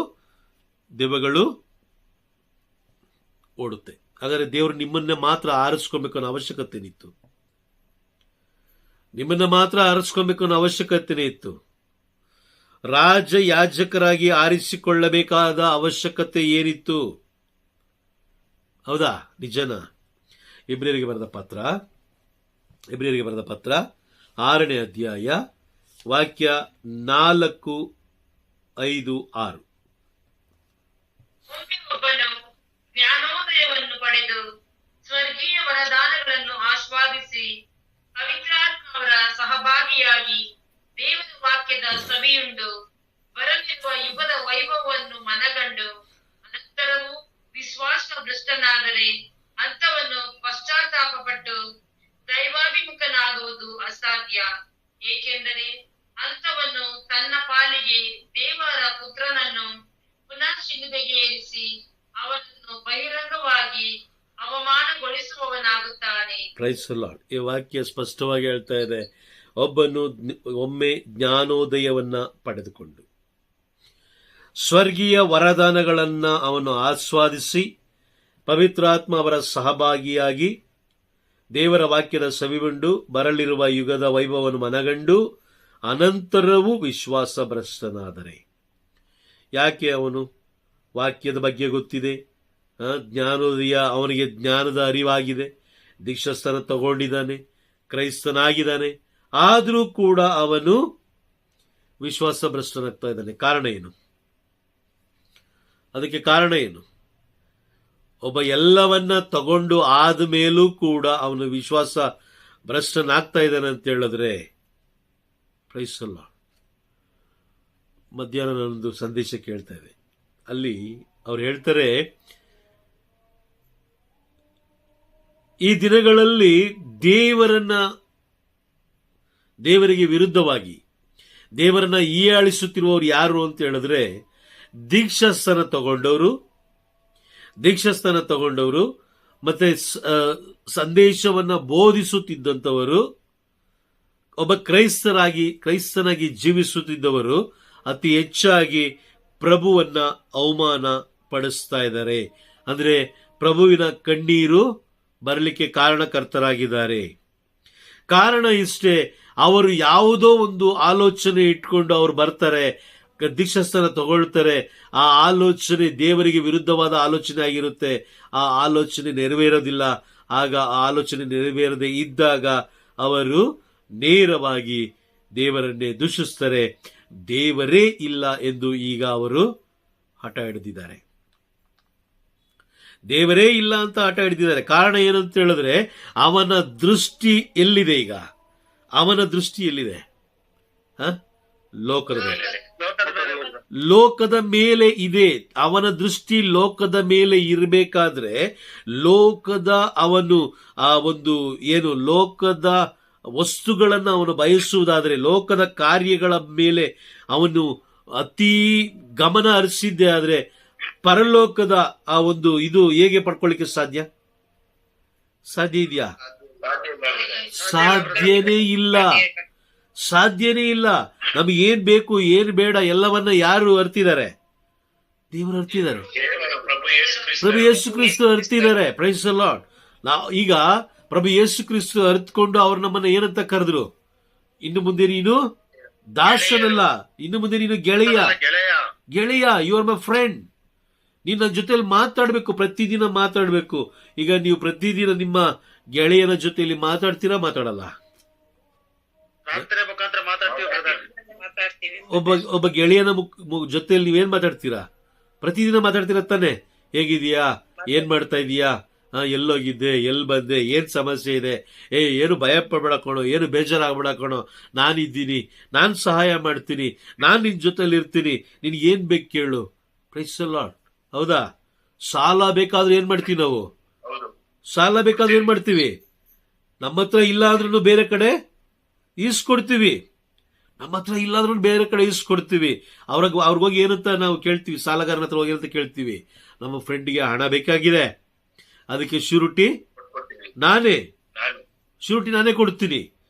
ದೆವ್ವಗಳು ಓಡುತ್ತೆ. ಹಾಗಾದ್ರೆ ದೇವರು ನಿಮ್ಮನ್ನ ಮಾತ್ರ ಆರಿಸ್ಕೊಬೇಕು ಅನ್ನೋ ಅವಶ್ಯಕತೆನೇ ಇತ್ತು. ರಾಜ ಯಾಜಕರಾಗಿ ಆರಿಸಿಕೊಳ್ಳಬೇಕಾದ ಅವಶ್ಯಕತೆ ಏನಿತ್ತು? ಹೌದಾ? ನಿಜನಾ? ಇಬ್ರಿಯರಿಗೆ ಬರೆದ ಪತ್ರ 6ನೇ ಅಧ್ಯಾಯ ವಾಕ್ಯ 4, 5, 6. ಒಬ್ಬನು ಜ್ಞಾನೋದಯವನ್ನು ಪಡೆದು ಸ್ವರ್ಗೀಯ ವರದಾನಗಳನ್ನು ಆಸ್ವಾದಿಸಿ ಪವಿತ್ರಾತ್ಮವರ ಸಹಭಾಗಿಯಾಗಿ ದೇವರ ವಾಕ್ಯದ ಸವಿಯುಂಡು ಬರಲಿರುವ ಯುಗದ ವೈಭವವನ್ನು ಮನಗಂಡು ಅನಂತರವೂ ವಿಶ್ವಾಸ ಭ್ರಷ್ಟನಾದರೆ ಅಂತವನ್ನು ಪಶ್ಚಾತ್ತಾಪಪಟ್ಟು ದೈವಾಭಿಮುಖನಾಗುವುದು ಅಸಾಧ್ಯ. ಏಕೆಂದರೆ ಅಂತವನ್ನು ತನ್ನ ಪಾಲಿಗೆ ದೇವರ ಪುತ್ರನನ್ನು ಪುನಃ ಶಿಲುಬೆಗೆ ಏರಿಸಿ ಅವನನ್ನು ಬಹಿರಂಗವಾಗಿ ಅವಮಾನಗೊಳಿಸುವವನಾಗುತ್ತಾನೆ. Price the lord. ಈ ವಾಕ್ಯ ಸ್ಪಷ್ಟವಾಗಿ ಹೇಳ್ತಾ ಇದೆ, ಒಬ್ಬನು ಒಮ್ಮೆ ಜ್ಞಾನೋದಯವನ್ನ ಪಡೆದುಕೊಂಡು ಸ್ವರ್ಗೀಯ ವರದಾನಗಳನ್ನು ಅವನು ಆಸ್ವಾದಿಸಿ ಪವಿತ್ರಾತ್ಮ ಅವರ ಸಹಭಾಗಿಯಾಗಿ ದೇವರ ವಾಕ್ಯದ ಸವಿಗೊಂಡು ಬರಲಿರುವ ಯುಗದ ವೈಭವವನ್ನು ಮನಗಂಡು ಅನಂತರವೂ ವಿಶ್ವಾಸಭ್ರಷ್ಟನಾದರೆ. ಯಾಕೆ? ಅವನು ವಾಕ್ಯದ ಬಗ್ಗೆ ಗೊತ್ತಿದೆ, ಅವನಿಗೆ ಜ್ಞಾನದ ಅರಿವಾಗಿದೆ, ದೀಕ್ಷಾಸ್ಥಾನ ತಗೊಂಡಿದ್ದಾನೆ, ಕ್ರೈಸ್ತನಾಗಿದ್ದಾನೆ. ಆದರೂ ಕೂಡ ಅವನು ವಿಶ್ವಾಸಭ್ರಷ್ಟನಾಗ್ತಾ ಇದ್ದಾನೆ. ಕಾರಣ ಏನು? ಅದಕ್ಕೆ ಕಾರಣ ಏನು? ಒಬ್ಬ ಎಲ್ಲವನ್ನ ತಗೊಂಡು ಆದ ಮೇಲೂ ಕೂಡ ಅವನು ವಿಶ್ವಾಸ ಭ್ರಷ್ಟನಾಗ್ತಾ ಇದ್ದಾನೆ ಅಂತ ಹೇಳಿದ್ರೆ, ಪ್ರೈಸಲ್ಲ. ಮಧ್ಯಾಹ್ನ ನಾನೊಂದು ಸಂದೇಶ ಕೇಳ್ತಾ ಇದ್ದೆ. ಅಲ್ಲಿ ಅವ್ರು ಹೇಳ್ತಾರೆ, ಈ ದಿನಗಳಲ್ಲಿ ದೇವರಿಗೆ ವಿರುದ್ಧವಾಗಿ ದೇವರನ್ನ ಹೀಯಾಳಿಸುತ್ತಿರುವವರು ಯಾರು ಅಂತ ಹೇಳಿದ್ರೆ, ದೀಕ್ಷಾಸ್ಥಾನ ತಗೊಂಡವರು ಮತ್ತೆ ಸಂದೇಶವನ್ನ ಬೋಧಿಸುತ್ತಿದ್ದಂಥವರು, ಒಬ್ಬ ಕ್ರೈಸ್ತನಾಗಿ ಜೀವಿಸುತ್ತಿದ್ದವರು ಅತಿ ಹೆಚ್ಚಾಗಿ ಪ್ರಭುವನ್ನ ಅವಮಾನ ಪಡಿಸ್ತಾ ಇದ್ದಾರೆ. ಅಂದ್ರೆ ಪ್ರಭುವಿನ ಕಣ್ಣೀರು ಬರಲಿಕ್ಕೆ ಕಾರಣಕರ್ತರಾಗಿದ್ದಾರೆ. ಕಾರಣ ಇಷ್ಟೇ, ಅವರು ಯಾವುದೋ ಒಂದು ಆಲೋಚನೆ ಇಟ್ಕೊಂಡು ಅವ್ರು ಬರ್ತಾರೆ, ದೀಕ್ಷಾಸ್ಥಾನ ತಗೊಳ್ತಾರೆ. ಆ ಆಲೋಚನೆ ದೇವರಿಗೆ ವಿರುದ್ಧವಾದ ಆಲೋಚನೆ ಆಗಿರುತ್ತೆ. ಆ ಆಲೋಚನೆ ನೆರವೇರೋದಿಲ್ಲ. ಆಗ ಆ ಆಲೋಚನೆ ನೆರವೇರದೆ ಇದ್ದಾಗ ಅವರು ನೇರವಾಗಿ ದೇವರನ್ನೇ ದೂಷಿಸ್ತಾರೆ. ದೇವರೇ ಇಲ್ಲ ಎಂದು ಈಗ ಅವರು ಹಠ ಹಿಡಿದಿದ್ದಾರೆ. ದೇವರೇ ಇಲ್ಲ ಅಂತ ಹಠ ಹಿಡಿದಿದ್ದಾರೆ. ಕಾರಣ ಏನಂತ ಹೇಳಿದ್ರೆ, ಅವನ ದೃಷ್ಟಿ ಎಲ್ಲಿದೆ? ಈಗ ಅವನ ದೃಷ್ಟಿ ಎಲ್ಲಿದೆ? ಲೋಕದ ಮೇಲೆ ಇದೆ. ಅವನ ದೃಷ್ಟಿ ಲೋಕದ ಮೇಲೆ ಇರಬೇಕಾದ್ರೆ, ಅವನು ಆ ಒಂದು ಲೋಕದ ವಸ್ತುಗಳನ್ನು ಅವನು ಬಯಸುವುದಾದರೆ, ಲೋಕದ ಕಾರ್ಯಗಳ ಮೇಲೆ ಅವನು ಅತಿ ಗಮನ ಹರಿಸಿದ್ದೆ ಆದ್ರೆ, ಪರಲೋಕದ ಆ ಒಂದು ಇದು ಹೇಗೆ ಪಡ್ಕೊಳ್ಳಿಕ್ಕೆ ಸಾಧ್ಯ ಇದೆಯಾ? ಸಾಧ್ಯನೇ ಇಲ್ಲ. ನಮಗೆ ಏನ್ ಬೇಕು ಏನ್ ಬೇಡ ಎಲ್ಲವನ್ನ ಯಾರು ಅರ್ತಿದ್ದಾರೆ? ದೇವರು ಅರ್ತಿದ್ದಾರೆ. ಪ್ರಭು ಯೇಸು ಕ್ರಿಸ್ತು ಅರ್ತಿದ್ದಾರೆ. Praise the Lord. ಈಗ ಪ್ರಭು ಯೇಸು ಕ್ರಿಸ್ತು ಅರ್ಥಕೊಂಡು ಅವ್ರು ನಮ್ಮನ್ನ ಏನಂತ ಕರೆದ್ರು? ಇನ್ನು ಮುಂದೆ ನೀನು ದಾಸನಲ್ಲ, ಇನ್ನು ಮುಂದೆ ನೀನು ಗೆಳೆಯ. You are my friend. ನೀನ್ ನನ್ನ ಜೊತೆಲಿ ಮಾತಾಡ್ಬೇಕು, ಪ್ರತಿದಿನ ಮಾತಾಡ್ಬೇಕು. ಈಗ ನೀವು ಪ್ರತಿದಿನ ನಿಮ್ಮ ಗೆಳೆಯನ ಜೊತೆಯಲ್ಲಿ ಮಾತಾಡಲ್ಲ? ಒಬ್ಬ ಗೆಳೆಯನ ಜೊತೆಯಲ್ಲಿ ನೀವೇನ್ ಮಾತಾಡ್ತೀರಾ? ಪ್ರತಿದಿನ ಮಾತಾಡ್ತೀರ ತಾನೆ? ಹೇಗಿದೀಯಾ, ಏನ್ ಮಾಡ್ತಾ ಇದೀಯಾ, ಎಲ್ಲೋಗಿದ್ದೆ, ಎಲ್ಲಿ ಬಂದೆ, ಏನ್ ಸಮಸ್ಯೆ ಇದೆ, ಏನು ಭಯ ಪಡ್ಬೇಡ ಕಣೋ, ಏನು ಬೇಜಾರಾಗ್ಬೇಡ ಕಣೋ, ನಾನಿದ್ದೀನಿ, ನಾನ್ ಸಹಾಯ ಮಾಡ್ತೀನಿ, ನಾನ್ ನಿನ್ ಜೊತೆಲಿ ಇರ್ತೀನಿ, ನಿನ್ಗೆ ಏನ್ ಬೇಕು ಕೇಳು. Praise the Lord. ಹೌದಾ? ಸಾಲ ಬೇಕಾದ್ರೆ ಏನ್ ಮಾಡ್ತೀವಿ ನಾವು? ಏನ್ ಮಾಡ್ತೀವಿ? ನಮ್ಮ ಹತ್ರ ಇಲ್ಲ ಅಂದ್ರೂ ಬೇರೆ ಕಡೆ ಈಸ್ಕೊಡ್ತೀವಿ. ಅವ್ರಿಗೋಗಿ ಏನಂತ ನಾವು ಕೇಳ್ತೀವಿ? ಸಾಲಗಾರನ ಹತ್ರ ಹೋಗಿ ಅಂತ ಕೇಳ್ತೀವಿ. ನಮ್ಮ ಫ್ರೆಂಡ್ಗೆ ಹಣ ಬೇಕಾಗಿದೆ, ಅದಕ್ಕೆ ಶ್ಯೂರಿಟಿ ನಾನೇ ಕೊಡ್ತೀನಿ.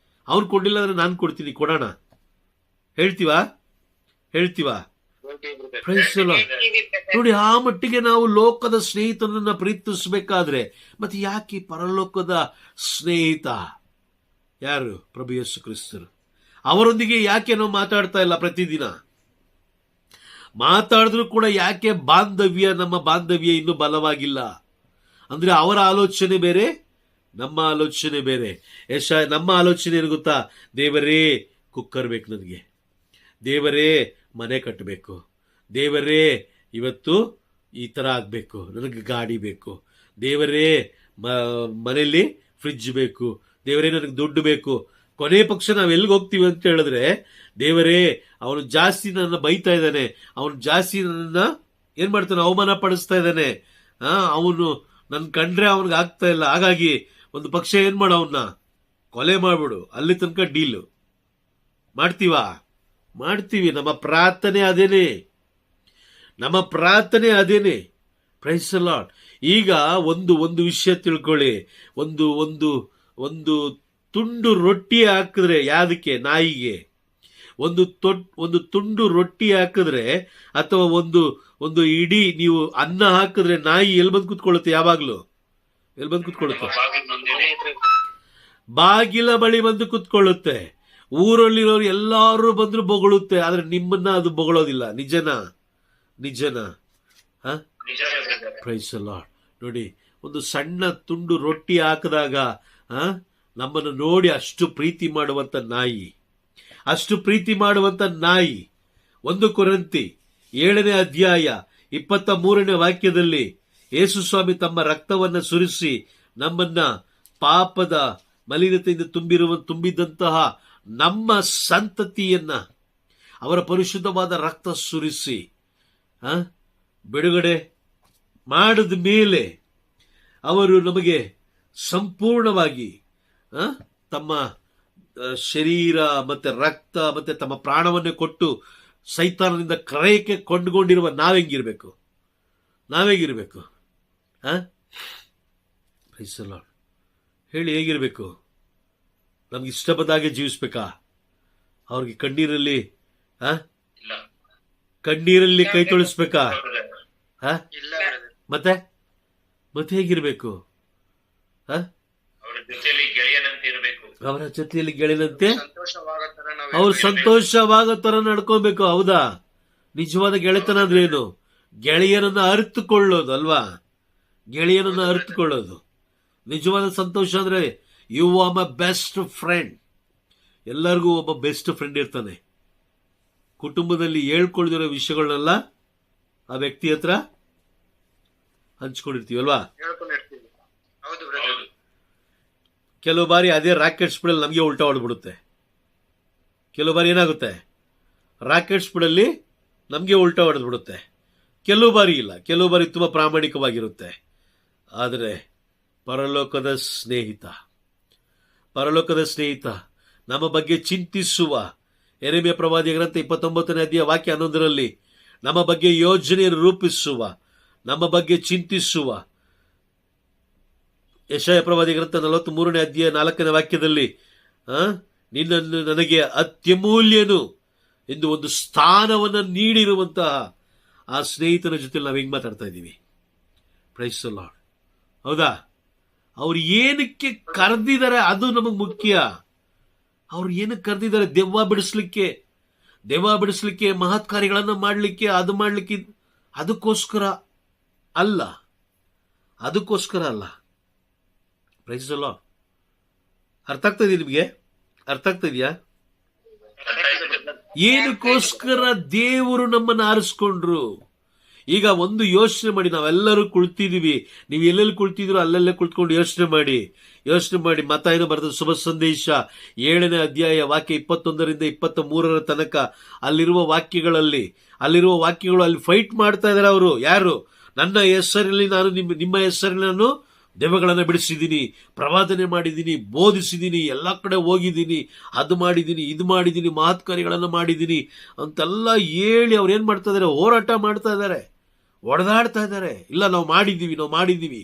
ಅವ್ನು ಕೊಡ್ಲಿಲ್ಲ ಅಂದ್ರೆ ನಾನು ಕೊಡ್ತೀನಿ, ಕೊಡೋಣ ಹೇಳ್ತೀವಾ? ನೋಡಿ, ಆ ಮಟ್ಟಿಗೆ ನಾವು ಲೋಕದ ಸ್ನೇಹಿತನನ್ನ ಪ್ರೀತಿಸಬೇಕಾದ್ರೆ, ಮತ್ತೆ ಯಾಕೆ ಪರಲೋಕದ ಸ್ನೇಹಿತ ಯಾರು? ಪ್ರಭು ಯೇಸು ಕ್ರಿಸ್ತರು. ಅವರೊಂದಿಗೆ ಯಾಕೆ ನಾವು ಮಾತಾಡ್ತಾ ಇಲ್ಲ? ಪ್ರತಿದಿನ ಮಾತಾಡಿದ್ರು ಕೂಡ ಯಾಕೆ ನಮ್ಮ ಬಾಂಧವ್ಯ ಇನ್ನೂ ಬಲವಾಗಿಲ್ಲ? ಅಂದ್ರೆ ಅವರ ಆಲೋಚನೆ ಬೇರೆ, ನಮ್ಮ ಆಲೋಚನೆ ಬೇರೆ. ನಮ್ಮ ಆಲೋಚನೆ ಏನು ಗೊತ್ತಾ? ದೇವರೇ ಕುಕ್ಕರ್ ಬೇಕು ನನಗೆ, ದೇವರೇ ಮನೆ ಕಟ್ಟಬೇಕು, ದೇವರೇ ಇವತ್ತು ಈ ತರ ಆಗ್ಬೇಕು, ನನಗೆ ಗಾಡಿ ಬೇಕು, ದೇವರೇ ಮನೆಯಲ್ಲಿ ಫ್ರಿಡ್ಜ್ ಬೇಕು, ದೇವರೇ ನನಗೆ ದುಡ್ಡು ಬೇಕು. ಕೊನೆ ಪಕ್ಷ ನಾವ್ ಎಲ್ಲಿಗೆ ಹೋಗ್ತೀವಿ ಅಂತ ಹೇಳಿದ್ರೆ, ದೇವರೇ ಅವನು ಜಾಸ್ತಿ ನನ್ನ ಬೈತಾ ಇದ್ದಾನೆ, ಅವನು ಜಾಸ್ತಿ ನನ್ನ ಏನ್ ಮಾಡ್ತಾನೆ, ಅವಮಾನ ಪಡಿಸ್ತಾ ಇದ್ದಾನೆ, ಅವನು ನನ್ ಕಂಡ್ರೆ ಅವನಿಗೆ ಆಗ್ತಾ ಇಲ್ಲ, ಹಾಗಾಗಿ ಒಂದು ಪಕ್ಷ ಏನ್ ಮಾಡ, ಅವನ್ನ ಕೊಲೆ ಮಾಡ್ಬಿಡು, ಅಲ್ಲಿ ತನಕ ಡೀಲು ಮಾಡ್ತೀವಿ. ನಮ್ಮ ಪ್ರಾರ್ಥನೆ ಅದೇನೆ. Praise the Lord. ಈಗ ಒಂದು ವಿಷಯ ತಿಳ್ಕೊಳ್ಳಿ. ಒಂದು ತುಂಡು ರೊಟ್ಟಿ ಹಾಕಿದ್ರೆ ಯಾದಕ್ಕೆ? ನಾಯಿಗೆ. ಒಂದು ತುಂಡು ರೊಟ್ಟಿ ಹಾಕಿದ್ರೆ ಅಥವಾ ಒಂದು ಇಡೀ ನೀವು ಅನ್ನ ಹಾಕಿದ್ರೆ ನಾಯಿ ಎಲ್ಲಿ ಬಂದು ಕೂತ್ಕೊಳ್ಳುತ್ತೆ? ಯಾವಾಗ್ಲೂ ಎಲ್ಲಿ ಬಂದು ಕೂತ್ಕೊಳ್ಳುತ್ತೆ? ಬಾಗಿಲ ಬಳಿ ಬಂದು ಕೂತ್ಕೊಳ್ಳುತ್ತೆ. ಊರಲ್ಲಿರೋರು ಎಲ್ಲಾರು ಬಂದ್ರು ಬೊಗಳುತ್ತೆ, ಆದ್ರೆ ನಿಮ್ಮನ್ನ ಅದು ಬೊಗಳೋದಿಲ್ಲ. ನಿಜನಾ? Praise the Lord. ನೋಡಿ, ಒಂದು ಸಣ್ಣ ತುಂಡು ರೊಟ್ಟಿ ಹಾಕಿದಾಗ ನಮ್ಮನ್ನು ನೋಡಿ ಅಷ್ಟು ಪ್ರೀತಿ ಮಾಡುವಂತ ನಾಯಿ. 1 ಕೊರಿಂಥಿ 7ನೇ ಅಧ್ಯಾಯ 23ನೇ ವಾಕ್ಯದಲ್ಲಿ ಯೇಸು ಸ್ವಾಮಿ ತಮ್ಮ ರಕ್ತವನ್ನು ಸುರಿಸಿ ನಮ್ಮನ್ನ ಪಾಪದ ಮಲಿನತೆಯಿಂದ ತುಂಬಿದಂತಹ ನಮ್ಮ ಸಂತತಿಯನ್ನ ಅವರ ಪರಿಶುದ್ಧವಾದ ರಕ್ತ ಸುರಿಸಿ ಬಿಡುಗಡೆ ಮಾಡಿದ ಮೇಲೆ ಅವರು ನಮಗೆ ಸಂಪೂರ್ಣವಾಗಿ ತಮ್ಮ ಶರೀರ ಮತ್ತೆ ರಕ್ತ ಮತ್ತೆ ತಮ್ಮ ಪ್ರಾಣವನ್ನೇ ಕೊಟ್ಟು ಸೈತಾನದಿಂದ ಕ್ರಯಕ್ಕೆ ಕೊಂಡುಕೊಂಡಿರುವ ನಾವೆಂಗಿರ್ಬೇಕು? Praise the Lord. ಹೇಳಿ, ಹೇಗಿರ್ಬೇಕು? ನಮ್ಗೆ ಇಷ್ಟ ಬಂದಾಗೆ ಜೀವಿಸ್ಬೇಕಾ? ಅವ್ರಿಗೆ ಕಣ್ಣೀರಲ್ಲಿ ಕೈ ತೊಳಿಸ್ಬೇಕಾ? ಮತ್ತೆ ಹೇಗಿರ್ಬೇಕು? ಅವರ ಜೊತೆಯಲ್ಲಿ ಗೆಳೆಯನಂತೆ ಅವ್ರು ಸಂತೋಷವಾಗೋ ತರ ನಡ್ಕೋಬೇಕು. ಹೌದಾ? ನಿಜವಾದ ಗೆಳೆತನ ಅಂದ್ರೆ ಏನು? ಗೆಳೆಯರನ್ನ ಅರಿತುಕೊಳ್ಳೋದು ಅಲ್ವಾ? ಗೆಳೆಯರನ್ನ ಅರಿತುಕೊಳ್ಳೋದು ನಿಜವಾದ ಸಂತೋಷ. ಅಂದ್ರೆ you are my best friend. ಎಲ್ಲರಿಗೂ ಒಬ್ಬ ಬೆಸ್ಟ್ ಫ್ರೆಂಡ್ ಇರ್ತಾನೆ. ಕುಟುಂಬದಲ್ಲಿ ಹೇಳ್ಕೊಳ್ದಿರೋ ವಿಷಯಗಳನ್ನೆಲ್ಲ ಆ ವ್ಯಕ್ತಿ ಹತ್ರ ಹಂಚ್ಕೊಂಡಿರ್ತೀವಲ್ವಾ? ಕೆಲವು ಬಾರಿ ಅದೇ ರಾಕೆಟ್ ಸ್ಪೀಡಲ್ಲಿ ನಮಗೆ ಉಲ್ಟಾ ಹೊಡೆದ್ಬಿಡುತ್ತೆ. ಕೆಲವು ಬಾರಿ ಏನಾಗುತ್ತೆ? ರಾಕೆಟ್ ಸ್ಪೀಡಲ್ಲಿ ನಮಗೆ ಉಲ್ಟಾ ಹೊಡೆದ್ಬಿಡುತ್ತೆ. ಕೆಲವು ಬಾರಿ ಇಲ್ಲ, ಕೆಲವು ಬಾರಿ ತುಂಬ ಪ್ರಾಮಾಣಿಕವಾಗಿರುತ್ತೆ. ಆದರೆ ಪರಲೋಕದ ಸ್ನೇಹಿತ ನಮ್ಮ ಬಗ್ಗೆ ಚಿಂತಿಸುವ, ಯೆರೆಮೀಯ ಪ್ರವಾದಿಯ ಗ್ರಂಥ 29ನೇ ಅಧ್ಯಾಯ ವಾಕ್ಯ 11ರಲ್ಲಿ ನಮ್ಮ ಬಗ್ಗೆ ಯೋಜನೆಯನ್ನು ರೂಪಿಸುವ, ನಮ್ಮ ಬಗ್ಗೆ ಚಿಂತಿಸುವ, ಯೆಶಾಯ ಪ್ರವಾದಿ ಗ್ರಂಥ 43ನೇ ಅಧ್ಯಾಯ 4ನೇ ವಾಕ್ಯದಲ್ಲಿ ನಿನ್ನನ್ನು ನನಗೆ ಅತ್ಯಮೂಲ್ಯನು ಎಂದು ಒಂದು ಸ್ಥಾನವನ್ನು ನೀಡಿರುವಂತಹ ಆ ಸ್ನೇಹಿತನ ಜೊತೆ ನಾವು ಹೆಂಗ್ ಮಾತಾಡ್ತಾ ಇದ್ದೀವಿ? Praise the Lord. ಹೌದಾ? ಅವ್ರು ಏನಕ್ಕೆ ಕರೆದಿದ್ದಾರೆ ಅದು ನಮಗೆ ಮುಖ್ಯ. ಅವ್ರು ಏನಕ್ಕೆ ಕರೆದಿದ್ದಾರೆ? ದೆವ್ವ ಬಿಡಿಸ್ಲಿಕ್ಕೆ, ಮಹತ್ ಕಾರ್ಯಗಳನ್ನು ಮಾಡಲಿಕ್ಕೆ, ಅದು ಮಾಡಲಿಕ್ಕೆ, ಅದಕ್ಕೋಸ್ಕರ ಅಲ್ಲ. Praise the Lord. ಅರ್ಥ ಆಗ್ತಾ ಇದೆಯಾ ನಿಮಗೆ? ಅರ್ಥ ಆಗ್ತಾ ಇದೆಯಾ? ಏನಕ್ಕೋಸ್ಕರ ದೇವರು ನಮ್ಮನ್ನು ಆರಿಸ್ಕೊಂಡ್ರು? ಈಗ ಒಂದು ಯೋಚನೆ ಮಾಡಿ, ನಾವೆಲ್ಲರೂ ಕುಳಿತಿದೀವಿ. ನೀವು ಎಲ್ಲೆಲ್ಲಿ ಕುಳಿತಿದ್ರು ಅಲ್ಲೆಲ್ಲೇ ಕುಳಿತುಕೊಂಡು ಯೋಚನೆ ಮಾಡಿ. ಮತ್ತಾಯನ ಬರೆದ ಶುಭ ಸಂದೇಶ 7ನೇ ಅಧ್ಯಾಯ ವಾಕ್ಯ 21ರಿಂದ 23 ತನಕ ಅಲ್ಲಿರುವ ವಾಕ್ಯಗಳು ಅಲ್ಲಿ ಫೈಟ್ ಮಾಡ್ತಾ ಇದಾರೆ. ಅವರು ಯಾರು? ನನ್ನ ಹೆಸರಿನಲ್ಲಿ ನಾನು ನಿಮ್ಮ ಹೆಸರಿನಲ್ಲಿ ನಾನು ದೆವ್ವಗಳನ್ನು ಬಿಡಿಸಿದ್ದೀನಿ, ಪ್ರವಾದನೆ ಮಾಡಿದ್ದೀನಿ, ಬೋಧಿಸಿದ್ದೀನಿ, ಎಲ್ಲ ಕಡೆ ಹೋಗಿದ್ದೀನಿ, ಅದು ಮಾಡಿದ್ದೀನಿ, ಇದು ಮಾಡಿದ್ದೀನಿ, ಮಹತ್ ಕಾರ್ಯಗಳನ್ನು ಮಾಡಿದ್ದೀನಿ ಅಂತೆಲ್ಲ ಹೇಳಿ ಅವ್ರು ಏನ್ ಮಾಡ್ತಾ ಇದಾರೆ? ಹೋರಾಟ ಮಾಡ್ತಾ ಇದ್ದಾರೆ, ಹೊಡೆದಾಡ್ತಾ ಇದ್ದಾರೆ. ಇಲ್ಲ, ನಾವು ಮಾಡಿದ್ದೀವಿ.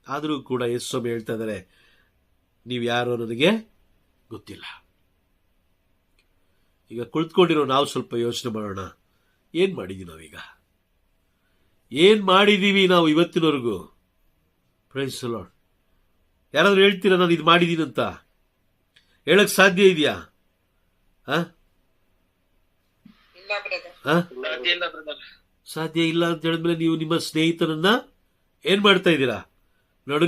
ಆದರೂ ಕೂಡ ಯೇಸು ಹೇಳ್ತಾ ಇದ್ದಾರೆ, ನೀವು ಯಾರೋ ನನಗೆ ಗೊತ್ತಿಲ್ಲ. ಈಗ ಕುಳಿತುಕೊಂಡಿರೋ ನಾವು ಸ್ವಲ್ಪ ಯೋಚನೆ ಮಾಡೋಣ. ಏನ್ ಮಾಡಿದೀವಿ ನಾವು ಇವತ್ತಿನವರೆಗೂ? Praise the Lord. ಯಾರಾದ್ರೂ ಹೇಳ್ತೀರಾ ನಾನು ಇದು ಮಾಡಿದ್ದೀನಿ ಅಂತ? ಹೇಳಕ್ ಸಾಧ್ಯ ಇದೆಯಾ? ಸಾಧ್ಯ ಇಲ್ಲ ಅಂತ ಹೇಳಿದ್ಮೇಲೆ ನೀವು ನಿಮ್ಮ ಸ್ನೇಹಿತನನ್ನ ಏನ್ ಮಾಡ್ತಾ ಇದ್ದೀರಾ? ನಡು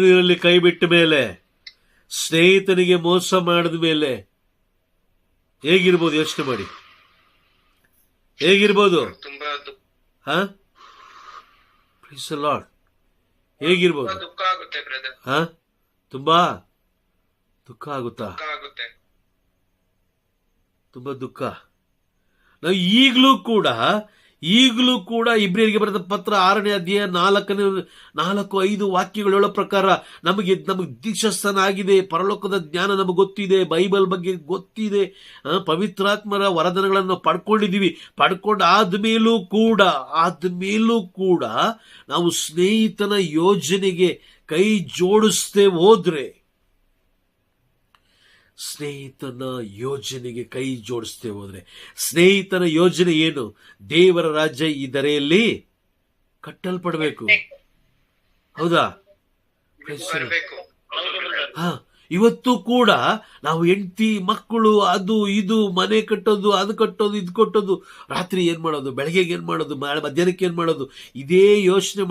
ನೀರಲ್ಲಿ ಕೈ ಬಿಟ್ಟ ಮೇಲೆ, ಸ್ನೇಹಿತನಿಗೆ ಮೋಸ ಮಾಡಿದ ಮೇಲೆ ಹೇಗಿರ್ಬೋದು? ಯೋಚನೆ ಮಾಡಿ, ಹೇಗಿರ್ಬೋದು? Praise the Lord. ಹೇಗಿರ್ಬೋದು? ತುಂಬಾ ದುಃಖ ಆಗುತ್ತಾ? ತುಂಬಾ ದುಃಖ. ನಾವು ಈಗಲೂ ಕೂಡ ಇಬ್ರಿಯರಿಗೆ ಬರೆದ ಪತ್ರ 6ನೇ ಅಧ್ಯಾಯ 4-5 ವಾಕ್ಯಗಳು ಹೇಳೋ ಪ್ರಕಾರ ನಮಗೆ ದೀಕ್ಷಾಸ್ಥಾನ ಆಗಿದೆ, ಪರಲೋಕದ ಜ್ಞಾನ ನಮಗೆ ಗೊತ್ತಿದೆ, ಬೈಬಲ್ ಬಗ್ಗೆ ಗೊತ್ತಿದೆ, ಪವಿತ್ರಾತ್ಮರ ವರದಾನಗಳನ್ನು ಪಡ್ಕೊಂಡಿದ್ದೀವಿ. ಆದ್ಮೇಲೂ ಕೂಡ ನಾವು ಸ್ನೇಹಿತನ ಯೋಜನೆಗೆ ಕೈ ಜೋಡಿಸದೆ ಹೋದ್ರೆ, ಸ್ನೇಹಿತನ ಯೋಜನೆಗೆ ಕೈ ಜೋಡಿಸದೆ ಹೋದ್ರೆ, ಸ್ನೇಹಿತನ ಯೋಜನೆ ಏನು? ದೇವರ ರಾಜ್ಯ ಈ ಧರೆಯಲ್ಲಿ ಕಟ್ಟಲ್ಪಡಬೇಕು. ಹೌದಾ? ಹಾ, ಇವತ್ತು ಕೂಡ ನಾವು ಹೆಂಡತಿ ಮಕ್ಕಳು ಅದು ಇದು ಮನೆ ಕಟ್ಟೋದು, ಅದು ಕಟ್ಟೋದು, ಇದು ಕಟ್ಟೋದು, ರಾತ್ರಿ ಏನ್ ಮಾಡೋದು, ಬೆಳಗ್ಗೆಗೆ ಏನ್ ಮಾಡೋದು, ಮಧ್ಯಾಹ್ನಕ್ಕೆ ಏನ್ ಮಾಡೋದು, ಇದೇ ಯೋಚನೆ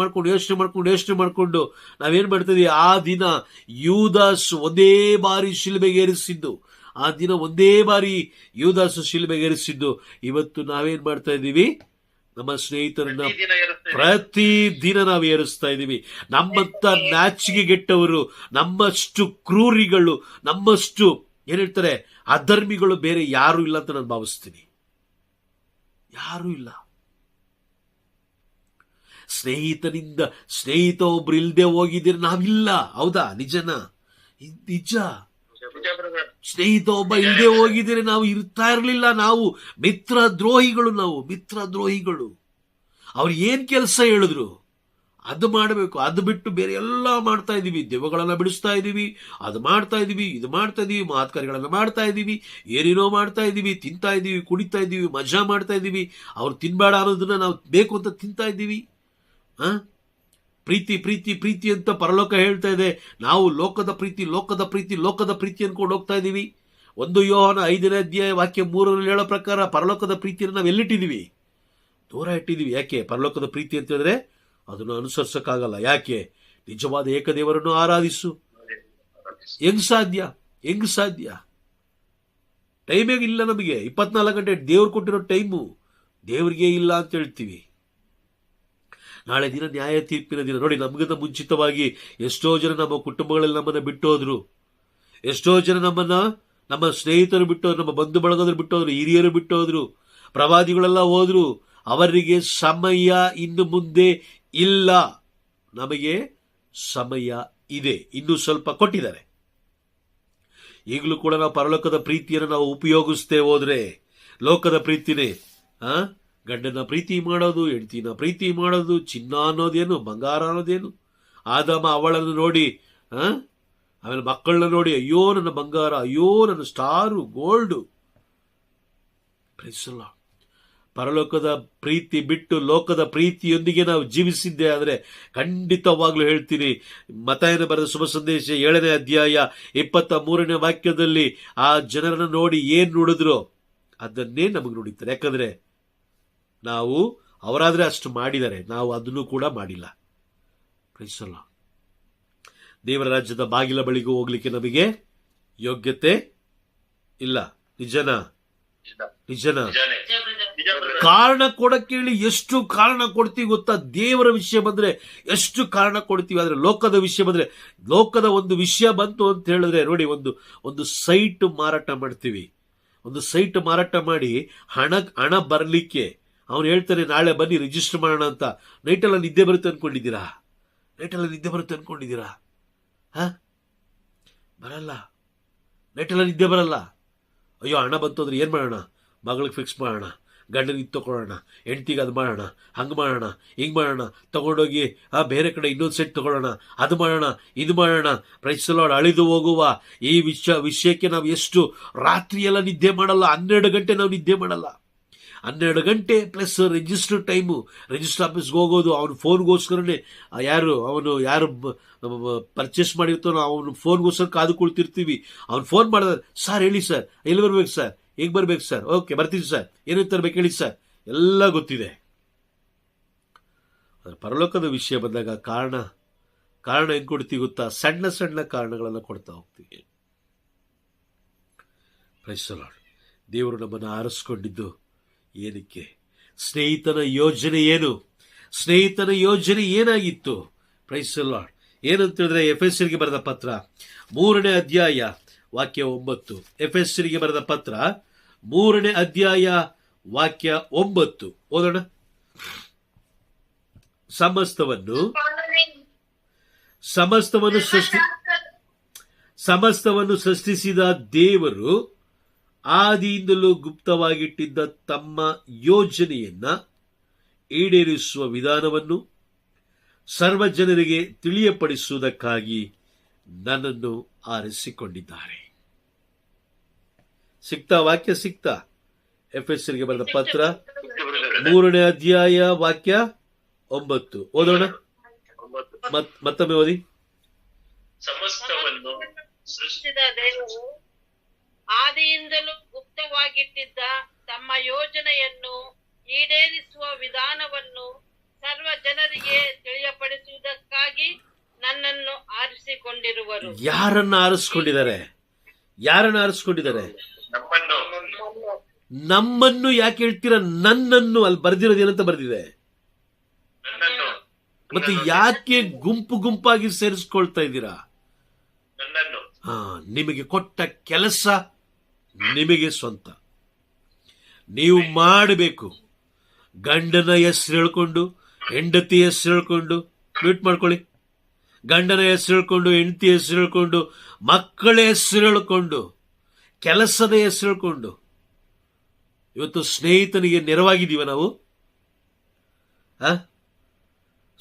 ಮಾಡ್ಕೊಂಡು ನಾವೇನ್ ಮಾಡ್ತಿದ್ವಿ? ಆ ದಿನ ಯೂದಾಸ್ ಒಂದೇ ಬಾರಿ ಶಿಲುಬೆಗೇರಿಸಿದ್ದು, ಇವತ್ತು ನಾವೇನ್ ಮಾಡ್ತಾ ಇದ್ದೀವಿ? ನಮ್ಮ ಸ್ನೇಹಿತರನ್ನ ಪ್ರತಿದಿನ ನಾವು ಏರಿಸ್ತಾ ಇದ್ದೀವಿ. ನಮ್ಮಂತ ನಾಚಿಕೆಗೆಟ್ಟವರು, ನಮ್ಮಷ್ಟು ಕ್ರೂರಿಗಳು, ನಮ್ಮಷ್ಟು ಏನ್ ಹೇಳ್ತಾರೆ ಅಧರ್ಮಿಗಳು ಬೇರೆ ಯಾರು ಇಲ್ಲ ಅಂತ ನಾನು ಭಾವಿಸ್ತೀನಿ. ಯಾರು ಇಲ್ಲ. ಸ್ನೇಹಿತ ಒಬ್ರು ಇಲ್ದೆ ಹೋಗಿದ್ದೀರ, ನಾವಿಲ್ಲ. ಹೌದಾ? ನಿಜನಾ? ನಿಜ. ಸ್ನೇಹಿತ ಒಬ್ಬ ಇಲ್ಲದೆ ಹೋಗಿದ್ರೆ ನಾವು ಇರ್ತಾ ಇರಲಿಲ್ಲ. ನಾವು ಮಿತ್ರ ದ್ರೋಹಿಗಳು. ಅವ್ರು ಏನ್ ಕೆಲಸ ಹೇಳಿದ್ರು ಅದು ಮಾಡಬೇಕು. ಅದು ಬಿಟ್ಟು ಬೇರೆ ಎಲ್ಲ ಮಾಡ್ತಾ ಇದೀವಿ. ದೆವ್ವಗಳನ್ನ ಬಿಡಿಸ್ತಾ ಇದೀವಿ, ಅದು ಮಾಡ್ತಾ ಇದೀವಿ, ಇದು ಮಾಡ್ತಾ ಇದೀವಿ, ಮಹತ್ಕಾರ್ಯಗಳನ್ನ ಮಾಡ್ತಾ ಇದೀವಿ, ಏನೇನೋ ಮಾಡ್ತಾ ಇದೀವಿ, ತಿಂತಾ ಇದೀವಿ, ಕುಡಿತಾ ಇದೀವಿ, ಮಜಾ ಮಾಡ್ತಾ ಇದೀವಿ. ಅವ್ರು ತಿನ್ಬೇಡ ಅನ್ನೋದನ್ನ ನಾವು ಬೇಕು ಅಂತ ತಿಂತಾ ಇದ್ದೀವಿ. ಪ್ರೀತಿ ಅಂತ ಪರಲೋಕ ಹೇಳ್ತಾ ಇದೆ. ನಾವು ಲೋಕದ ಪ್ರೀತಿ ಅನ್ಕೊಂಡು ಹೋಗ್ತಾ ಇದೀವಿ. 1 ಯೋಹಾನ 5ನೇ ಅಧ್ಯಾಯ ವಾಕ್ಯ 3ರಲ್ಲಿ ಹೇಳೋ ಪ್ರಕಾರ ಪರಲೋಕದ ಪ್ರೀತಿಯನ್ನು ನಾವು ಎಲ್ಲಿಟ್ಟಿದೀವಿ? ದೂರ ಇಟ್ಟಿದೀವಿ. ಯಾಕೆ? ಪರಲೋಕದ ಪ್ರೀತಿ ಅಂತ ಹೇಳಿದ್ರೆ ಅದನ್ನು ಅನುಸರಿಸಕ್ಕಾಗಲ್ಲ. ಯಾಕೆ? ನಿಜವಾದ ಏಕದೇವರನ್ನು ಆರಾಧಿಸು. ಹೆಂಗ್ ಸಾಧ್ಯ? ಟೈಮೇ ಇಲ್ಲ ನಮಗೆ. 24 ಗಂಟೆ ದೇವ್ರು ಕೊಟ್ಟಿರೋ ಟೈಮು ದೇವ್ರಿಗೆ ಇಲ್ಲ ಅಂತ ಹೇಳ್ತೀವಿ. ನಾಳೆ ದಿನ ನ್ಯಾಯ ತೀರ್ಪಿನ ದಿನ. ನೋಡಿ, ನಮಗಿಂತ ಮುಂಚಿತವಾಗಿ ಎಷ್ಟೋ ಜನ ನಮ್ಮ ಕುಟುಂಬಗಳಲ್ಲಿ ನಮ್ಮನ್ನ ಬಿಟ್ಟೋದ್ರು. ಎಷ್ಟೋ ಜನ ನಮ್ಮ ಸ್ನೇಹಿತರು ಬಿಟ್ಟೋದ್ರು, ನಮ್ಮ ಬಂಧು ಬಳಗದ್ರು ಬಿಟ್ಟೋದ್ರು, ಹಿರಿಯರು ಬಿಟ್ಟೋದ್ರು, ಪ್ರವಾದಿಗಳೆಲ್ಲ ಹೋದ್ರು. ಅವರಿಗೆ ಸಮಯ ಇನ್ನು ಮುಂದೆ ಇಲ್ಲ. ನಮಗೆ ಸಮಯ ಇದೆ, ಇನ್ನೂ ಸ್ವಲ್ಪ ಕೊಟ್ಟಿದ್ದಾರೆ. ಈಗಲೂ ಕೂಡ ನಾವು ಪರಲೋಕದ ಪ್ರೀತಿಯನ್ನು ನಾವು ಉಪಯೋಗಿಸ್ತೇ ಹೋದ್ರೆ, ಲೋಕದ ಪ್ರೀತಿನೇ ಗಂಡನ ಪ್ರೀತಿ ಮಾಡೋದು, ಹೆಂಡತಿನ ಪ್ರೀತಿ ಮಾಡೋದು, ಚಿನ್ನ ಅನ್ನೋದೇನು, ಬಂಗಾರ ಅನ್ನೋದೇನು. ಆದಾಮ ಅವಳನ್ನು ನೋಡಿ, ಆಮೇಲೆ ಮಕ್ಕಳನ್ನ ನೋಡಿ, ಅಯ್ಯೋ ನನ್ನ ಬಂಗಾರ, ಅಯ್ಯೋ ನನ್ನ ಸ್ಟಾರು, ಗೋಲ್ಡು. ಪರಲೋಕದ ಪ್ರೀತಿ ಬಿಟ್ಟು ಲೋಕದ ಪ್ರೀತಿಯೊಂದಿಗೆ ನಾವು ಜೀವಿಸಿದ್ದೆ ಆದರೆ ಖಂಡಿತವಾಗ್ಲೂ ಹೇಳ್ತೀನಿ, ಮತ್ತಾಯನ ಬರೆದ ಶುಭ ಸಂದೇಶ 7ನೇ ಅಧ್ಯಾಯ 23ನೇ ವಾಕ್ಯದಲ್ಲಿ ಆ ಜನರನ್ನು ನೋಡಿ ಏನ್ ನುಡಿದ್ರು ಅದನ್ನೇ ನಮಗೆ ನುಡಿತಾರೆ. ಯಾಕಂದ್ರೆ ನಾವು ಅವರಾದ್ರೆ ಅಷ್ಟು ಮಾಡಿದ್ದಾರೆ, ನಾವು ಅದನ್ನು ಕೂಡ ಮಾಡಿಲ್ಲ. ಪ್ರೈಸಲ್ಲ. ದೇವರ ರಾಜ್ಯದ ಬಾಗಿಲ ಬಳಿಗೂ ಹೋಗ್ಲಿಕ್ಕೆ ನಮಗೆ ಯೋಗ್ಯತೆ ಇಲ್ಲ. ನಿಜನಾ? ಕಾರಣ ಕೊಡಕ್ಕೆ ಹೇಳಿ ಎಷ್ಟು ಕಾರಣ ಕೊಡ್ತೀವಿ ಗೊತ್ತಾ? ದೇವರ ವಿಷಯ ಬಂದ್ರೆ ಎಷ್ಟು ಕಾರಣ ಕೊಡ್ತೀವಿ. ಆದ್ರೆ ಲೋಕದ ವಿಷಯ ಬಂದ್ರೆ, ಲೋಕದ ಒಂದು ವಿಷಯ ಬಂತು ಅಂತ ಹೇಳಿದ್ರೆ, ನೋಡಿ, ಒಂದು ಸೈಟ್ ಮಾರಾಟ ಮಾಡ್ತೀವಿ. ಒಂದು ಸೈಟ್ ಮಾರಾಟ ಮಾಡಿ ಹಣ ಬರ್ಲಿಕ್ಕೆ ಅವನು ಹೇಳ್ತಾನೆ, ನಾಳೆ ಬನ್ನಿ ರಿಜಿಸ್ಟರ್ ಮಾಡೋಣ ಅಂತ. ನೈಟೆಲ್ಲ ನಿದ್ದೆ ಬರುತ್ತೆ ಅನ್ಕೊಂಡಿದ್ದೀರಾ? ಬರಲ್ಲ. ನೈಟೆಲ್ಲ ನಿದ್ದೆ ಬರಲ್ಲ. ಅಯ್ಯೋ, ಹಣ ಬಂತು ಅಂದ್ರೆ ಏನ್ ಮಾಡೋಣ? ಮಗಳಿಗೆ ಫಿಕ್ಸ್ ಮಾಡೋಣ, ಗಂಡನ ಇದು ತಗೊಳ್ಳೋಣ, ಹೆಂಡ್ತಿಗೆ ಅದು ಮಾಡೋಣ, ಹಂಗೆ ಮಾಡೋಣ, ಹಿಂಗೆ ಮಾಡೋಣ, ತಗೊಂಡೋಗಿ ಬೇರೆ ಕಡೆ ಇನ್ನೊಂದು ಸೆಟ್ ತಗೊಳ್ಳೋಣ, ಅದು ಮಾಡೋಣ, ಇದು ಮಾಡೋಣ. Price lord. ಅಳಿದು ಹೋಗುವ ಈ ವಿಷಯಕ್ಕೆ ನಾವು ಎಷ್ಟು ರಾತ್ರಿ ಎಲ್ಲ ನಿದ್ದೆ ಮಾಡಲ್ಲ. 12 ಗಂಟೆ ನಾವು ನಿದ್ದೆ ಮಾಡಲ್ಲ. 12 ಗಂಟೆ ಪ್ಲಸ್ ರಿಜಿಸ್ಟರ್ ಟೈಮು. ರಿಜಿಸ್ಟರ್ ಆಫೀಸ್ಗೆ ಹೋಗೋದು, ಅವನು ಫೋನ್ಗೋಸ್ಕರನೇ, ಯಾರು ಪರ್ಚೇಸ್ ಮಾಡಿರ್ತಾನೋ ಅವನು ಫೋನ್ಗೋಸ್ಕರ ಕಾದು ಕುಳ್ತಿರ್ತೀವಿ. ಅವ್ನು ಫೋನ್ ಮಾಡಿದ್ರೆ, ಸರ್ ಹೇಳಿ ಸರ್, ಎಲ್ಲಿ ಬರ್ಬೇಕು ಸರ್, ಹೇಗೆ ಬರ್ಬೇಕು ಸರ್, ಓಕೆ ಬರ್ತೀವಿ ಸರ್, ಏನು ತರ್ಬೇಕು ಹೇಳಿ ಸರ್, ಎಲ್ಲ ಗೊತ್ತಿದೆ. ಪರಲೋಕದ ವಿಷಯ ಬಂದಾಗ ಕಾರಣ ಹೆಂಗ್ ಕೊಡ್ತೀವಿ ಗೊತ್ತಾ? ಸಣ್ಣ ಕಾರಣಗಳೆಲ್ಲ ಕೊಡ್ತಾ ಹೋಗ್ತೀವಿ. Praise the Lord. ದೇವರು ನಮ್ಮನ್ನು ಆರಿಸ್ಕೊಂಡಿದ್ದು ಏನಕ್ಕೆ? ಸ್ನೇಹಿತನ ಯೋಜನೆ ಏನು? ಸ್ನೇಹಿತನ ಯೋಜನೆ ಏನಾಗಿತ್ತು? Praise the Lord. ಏನಂತ ಹೇಳಿದ್ರೆ, ಎಫೆಸರಿಗೆ ಬರೆದ ಪತ್ರ 3ನೇ ಅಧ್ಯಾಯ ವಾಕ್ಯ 9. ಎಫೆಸರಿಗೆ ಬರೆದ ಪತ್ರ 3ನೇ ಅಧ್ಯಾಯ ವಾಕ್ಯ 9 ಓದೋಣ. ಸಮಸ್ತವನ್ನು ಸೃಷ್ಟಿಸಿದ ದೇವರು ಆದಿಯಿಂದಲೂ ಗುಪ್ತವಾಗಿಟ್ಟಿದ್ದ ತಮ್ಮ ಯೋಜನೆಯನ್ನ ಈಡೇರಿಸುವ ವಿಧಾನವನ್ನು ಸರ್ವ ಜನರಿಗೆ ತಿಳಿಯಪಡಿಸುವುದಕ್ಕಾಗಿ ನನ್ನನ್ನು ಆರಿಸಿಕೊಂಡಿದ್ದಾರೆ. ಸಿಕ್ತಾ ವಾಕ್ಯ ಸಿಕ್ತಾ? ಎಫೆಸರಿಗೆ ಬರೆದ ಪತ್ರ 3ನೇ ಅಧ್ಯಾಯ ವಾಕ್ಯ 9 ಓದೋಣ. ಮತ್ತೊಮ್ಮೆ ಓದಿ. ಸಮಸ್ತವನ್ನು ಸೃಷ್ಟಿಸಿದ ದೇವರು ಆದಿಯಿಂದಲೂ ಗುಪ್ತವಾಗಿಟ್ಟಿದ್ದ ತಮ್ಮ ಯೋಜನೆಯನ್ನು ಈಡೇರಿಸುವ ವಿಧಾನವನ್ನು ಸರ್ವ ಜನರಿಗೆ ತಿಳಿಯಪಡಿಸುವುದಕ್ಕಾಗಿ ನನ್ನನ್ನು ಆರಿಸಿಕೊಂಡಿರುವರು. ಯಾರನ್ನ ಆರಿಸ್ಕೊಂಡಿದ್ದಾರೆ? ಯಾರನ್ನ ಆರಿಸ್ಕೊಂಡಿದ್ದಾರೆ? ನಮ್ಮನ್ನು ಯಾಕೆ ಹೇಳ್ತೀರಾ? ನನ್ನನ್ನು. ಅಲ್ಲಿ ಬರ್ದಿರೋದು ಏನಂತ ಬರ್ದಿದೆ? ಮತ್ತೆ ಯಾಕೆ ಗುಂಪು ಗುಂಪಾಗಿ ಸೇರಿಸ್ಕೊಳ್ತಾ ಇದ್ದೀರಾ? ನಿಮಗೆ ಕೊಟ್ಟ ಕೆಲಸ ನಿಮಗೆ ಸ್ವಂತ, ನೀವು ಮಾಡಬೇಕು. ಗಂಡನ ಹೆಸರು ಹೇಳ್ಕೊಂಡು, ಹೆಂಡತಿ ಹೆಸರು ಹೇಳ್ಕೊಂಡು, ಮ್ಯೂಟ್ ಮಾಡ್ಕೊಳ್ಳಿ. ಗಂಡನ ಹೆಸರು ಹೇಳ್ಕೊಂಡು, ಹೆಂಡತಿ ಹೆಸರು ಹೇಳ್ಕೊಂಡು, ಮಕ್ಕಳ ಹೆಸರು ಹೇಳ್ಕೊಂಡು, ಕೆಲಸದ ಹೆಸರು ಹೇಳ್ಕೊಂಡು ಇವತ್ತು ಸ್ನೇಹಿತನಿಗೆ ನೆರವಾಗಿದ್ದೀವ ನಾವು?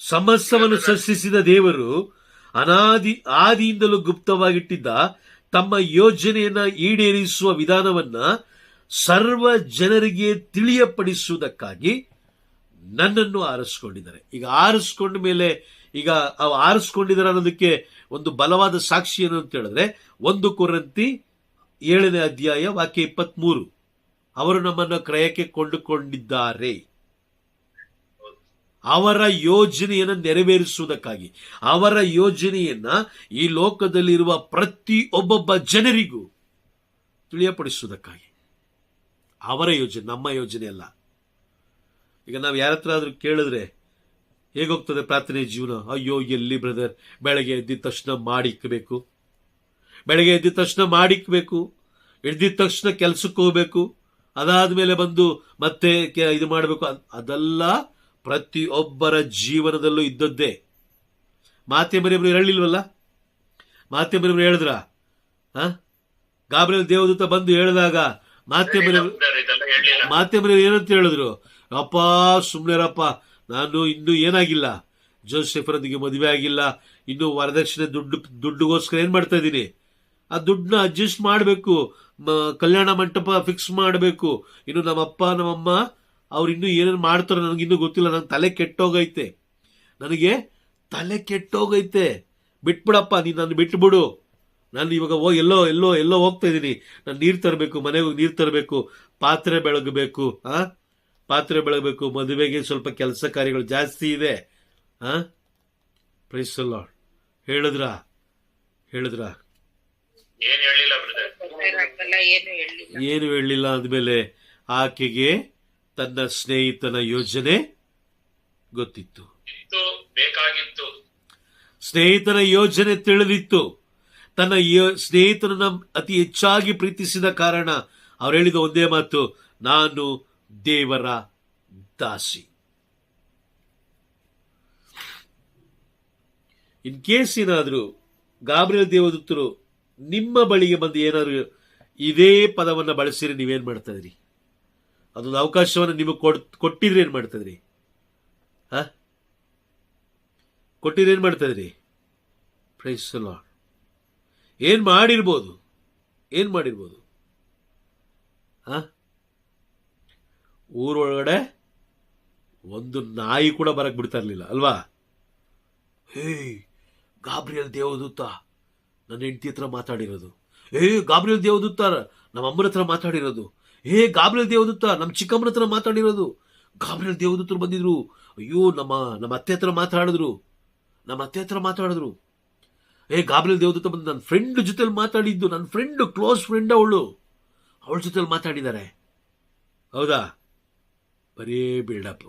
ಸಮಸ್ತವನ್ನು ಸೃಷ್ಟಿಸಿದ ದೇವರು ಆದಿಯಿಂದಲೂ ಗುಪ್ತವಾಗಿಟ್ಟಿದ್ದ ತಮ್ಮ ಯೋಜನೆಯನ್ನ ಈಡೇರಿಸುವ ವಿಧಾನವನ್ನ ಸರ್ವ ಜನರಿಗೆ ತಿಳಿಯಪಡಿಸುವುದಕ್ಕಾಗಿ ನನ್ನನ್ನು ಆರಿಸ್ಕೊಂಡಿದ್ದಾರೆ. ಈಗ ಆರಿಸ್ಕೊಂಡ ಮೇಲೆ ಈಗ ಅವು ಆರಿಸ್ಕೊಂಡಿದ್ದಾರೆ ಅನ್ನೋದಕ್ಕೆ ಒಂದು ಬಲವಾದ ಸಾಕ್ಷಿ ಏನು ಅಂತ ಹೇಳಿದ್ರೆ 1 ಕೊರಿಂಥಿ 7ನೇ ಅಧ್ಯಾಯ ವಾಕ್ಯ 23. ಅವರು ನಮ್ಮನ್ನು ಕ್ರಯಕ್ಕೆ ಕೊಂಡುಕೊಂಡಿದ್ದಾರೆ ಅವರ ಯೋಜನೆಯನ್ನು ನೆರವೇರಿಸುವುದಕ್ಕಾಗಿ, ಅವರ ಯೋಜನೆಯನ್ನ ಈ ಲೋಕದಲ್ಲಿರುವ ಪ್ರತಿಯೊಬ್ಬೊಬ್ಬ ಜನರಿಗೂ ತಿಳಿಯಪಡಿಸುವುದಕ್ಕಾಗಿ. ಅವರ ಯೋಜನೆ, ನಮ್ಮ ಯೋಜನೆ ಅಲ್ಲ. ಈಗ ನಾವು ಯಾರ ಹತ್ರ ಆದ್ರೂ ಕೇಳಿದ್ರೆ ಹೇಗೋಗ್ತದೆ ಪ್ರಾರ್ಥನೆ ಜೀವನ? ಅಯ್ಯೋ ಎಲ್ಲಿ ಬ್ರದರ್, ಬೆಳಗ್ಗೆ ಎದ್ದಿದ ತಕ್ಷಣ ಮಾಡಿಕ್ಬೇಕು, ಬೆಳಗ್ಗೆ ಎದ್ದಿದ ತಕ್ಷಣ ಮಾಡಿಕ್ಬೇಕು, ಎದ್ದಿದ ತಕ್ಷಣ ಕೆಲ್ಸಕ್ಕೆ ಹೋಗ್ಬೇಕು, ಅದಾದ್ಮೇಲೆ ಬಂದು ಮತ್ತೆ ಇದು ಮಾಡಬೇಕು. ಅದೆಲ್ಲ ಪ್ರತಿಯೊಬ್ಬರ ಜೀವನದಲ್ಲೂ ಇದ್ದದ್ದೇ. ಮಾತೆ ಮರಿಯವರು ಹೇಳಿಲ್ವಲ್ಲ? ಮಾತೆ ಮರಿಯವರು ಹೇಳಿದ್ರ? ಗಾಬ್ರಿಯೇಲ್ ದೇವದೂತ ಬಂದು ಹೇಳಿದಾಗ ಮಾತೆ ಮರಿಯವರು ಏನಂತ ಹೇಳಿದ್ರು? ಅಪ್ಪ ಸುಮ್ನೆರಪ್ಪ, ನಾನು ಇನ್ನೂ ಏನಾಗಿಲ್ಲ, ಜೋಸೆಫರೊಂದಿಗೆ ಮದುವೆ ಆಗಿಲ್ಲ, ಇನ್ನು ವರದಕ್ಷಿಣೆ ದುಡ್ಡುಗೋಸ್ಕರ ಏನ್ ಮಾಡ್ತಾ ಇದ್ದೀನಿ, ಆ ದುಡ್ಡನ್ನ ಅಡ್ಜಸ್ಟ್ ಮಾಡಬೇಕು, ಕಲ್ಯಾಣ ಮಂಟಪ ಫಿಕ್ಸ್ ಮಾಡಬೇಕು. ಇನ್ನು ನಮ್ಮಪ್ಪ ನಮ್ಮಮ್ಮ ಅವ್ರು ಇನ್ನೂ ಏನೇನು ಮಾಡ್ತಾರೋ ನನಗಿನ್ನೂ ಗೊತ್ತಿಲ್ಲ. ನನ್ನ ತಲೆ ಕೆಟ್ಟೋಗೈತೆ, ನನಗೆ ತಲೆ ಕೆಟ್ಟೋಗೈತೆ, ಬಿಟ್ಬಿಡಪ್ಪ, ನೀನು ನನ್ನ ಬಿಟ್ಬಿಡು. ನಾನು ಇವಾಗ ಎಲ್ಲೋ ಎಲ್ಲೋ ಎಲ್ಲೋ ಹೋಗ್ತಾ ಇದ್ದೀನಿ, ನಾನು ನೀರು ತರಬೇಕು, ಮನೆಗೆ ಹೋಗಿ ನೀರು ತರಬೇಕು, ಪಾತ್ರೆ ಬೆಳಗಬೇಕು, ಪಾತ್ರೆ ಬೆಳಗಬೇಕು, ಮದುವೆಗೆ ಸ್ವಲ್ಪ ಕೆಲಸ ಕಾರ್ಯಗಳು ಜಾಸ್ತಿ ಇದೆ. Praise the Lord. ಹೇಳಿದ್ರ ಏನು ಹೇಳಿಲ್ಲ ಅಂದಮೇಲೆ ಆಕೆಗೆ ತನ್ನ ಸ್ನೇಹಿತನ ಯೋಜನೆ ಗೊತ್ತಿತ್ತು, ಬೇಕಾಗಿತ್ತು, ಸ್ನೇಹಿತನ ಯೋಜನೆ ತಿಳಿದಿತ್ತು. ತನ್ನ ಸ್ನೇಹಿತನನ್ನ ಅತಿ ಹೆಚ್ಚಾಗಿ ಪ್ರೀತಿಸಿದ ಕಾರಣ ಅವ್ರು ಹೇಳಿದ ಒಂದೇ ಮಾತು, ನಾನು ದೇವರ ದಾಸಿ. ಇನ್ ಕೇಸ್ ಏನಾದ್ರು ಗಾಬ್ರಿಯೇಲ್ ದೇವದೂತರು ನಿಮ್ಮ ಬಳಿಗೆ ಬಂದು ಏನಾದ್ರು ಇದೇ ಪದವನ್ನ ಬಳಸಿದ್ರೆ ನೀವೇನ್ ಮಾಡ್ತಾ ಇದ್ರಿ? ಅದೊಂದು ಅವಕಾಶವನ್ನು ನಿಮಗೆ ಕೊಟ್ಟಿದ್ರೆ ಏನ್ ಮಾಡ್ತಾ ಇದ್ರಿ? ಕೊಟ್ಟಿದ್ರೆ ಏನ್ ಮಾಡ್ತಾ ಇದ್ರಿ? Praise the Lord. ಏನ್ ಮಾಡಿರ್ಬೋದು? ಊರೊಳಗಡೆ ಒಂದು ನಾಯಿ ಕೂಡ ಬರಕ್ ಬಿಡ್ತಾ ಇರ್ಲಿಲ್ಲ ಅಲ್ವಾ? ಹೇ ಗಾಬ್ರಿಯೇಲ್ ದೇವದೂತ ನನ್ನ ಹೆಂಡತಿ ಹತ್ರ ಮಾತಾಡಿರೋದು, ಗಾಬ್ರಿಯೇಲ್ ದೇವದೂತ ನಮ್ಮ ಅಮ್ಮನ ಹತ್ರ ಮಾತಾಡಿರೋದು, ಗಾಬ್ರಿಯೇಲ್ ದೇವದೂತ ನಮ್ಮ ಚಿಕ್ಕಮ್ಮನ ಹತ್ರ ಮಾತಾಡಿರೋದು, ಗಾಬ್ರಿಯೇಲ್ ದೇವದೂತರು ಬಂದಿದ್ರು, ಅಯ್ಯೋ ನಮ್ಮ ಅತ್ತೆ ಹತ್ರ ಮಾತಾಡಿದ್ರು, ಗಾಬ್ರಿಯೇಲ್ ದೇವದೂತ ಬಂದು ನನ್ನ ಫ್ರೆಂಡ್ ಜೊತೆಲಿ ಮಾತಾಡಿದ್ದು, ನನ್ನ ಫ್ರೆಂಡ್, ಕ್ಲೋಸ್ ಫ್ರೆಂಡ್ ಅವಳ ಜೊತೆಲಿ ಮಾತಾಡಿದ್ದಾರೆ. ಹೌದಾ? ಬರೀ ಬಿಲ್ಡಪ್.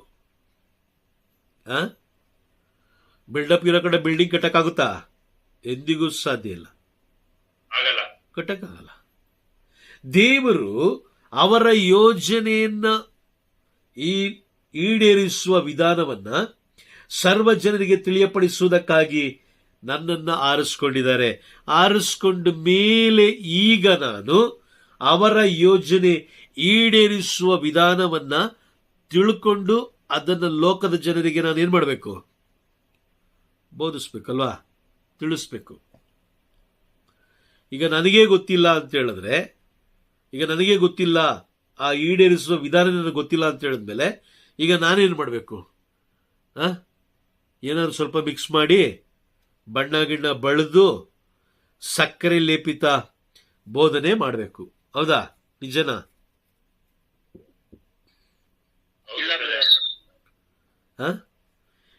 ಬಿಲ್ಡಪ್ ಇರೋ ಕಡೆ ಬಿಲ್ಡಿಂಗ್ ಕಟ್ಟಕ್ಕಾಗುತ್ತಾ? ಎಂದಿಗೂ ಸಾಧ್ಯ ಇಲ್ಲ, ಕಟ್ಟಕ್ಕಾಗಲ್ಲ. ದೇವರು ಅವರ ಯೋಜನೆಯನ್ನ ಈಡೇರಿಸುವ ವಿಧಾನವನ್ನ ಸರ್ವ ಜನರಿಗೆ ತಿಳಿಯಪಡಿಸುವುದಕ್ಕಾಗಿ ನನ್ನನ್ನ ಆರಿಸ್ಕೊಂಡಿದ್ದಾರೆ. ಆರಿಸ್ಕೊಂಡ ಮೇಲೆ ಈಗ ನಾನು ಅವರ ಯೋಜನೆ ಈಡೇರಿಸುವ ವಿಧಾನವನ್ನ ತಿಳ್ಕೊಂಡು ಅದನ್ನ ಲೋಕದ ಜನರಿಗೆ ನಾನು ಏನ್ ಮಾಡಬೇಕು? ಬೋಧಿಸ್ಬೇಕಲ್ವಾ, ತಿಳಿಸ್ಬೇಕು. ಈಗ ನನಗೇ ಗೊತ್ತಿಲ್ಲ ಅಂತ ಹೇಳಿದ್ರೆ, ಈಗ ನನಗೇ ಗೊತ್ತಿಲ್ಲ, ಆ ಈಡೇರಿಸುವ ವಿಧಾನ ನನಗೆ ಗೊತ್ತಿಲ್ಲ ಅಂತ ಹೇಳಿದ್ಮೇಲೆ ಈಗ ನಾನೇನು ಮಾಡಬೇಕು? ಏನಾದ್ರು ಸ್ವಲ್ಪ ಮಿಕ್ಸ್ ಮಾಡಿ ಬಣ್ಣ ಗಿಣ್ಣ ಬಳಿದು ಸಕ್ಕರೆ ಲೇಪಿತ ಬೋಧನೆ ಮಾಡಬೇಕು. ಹೌದಾ? ನಿಜನಾ?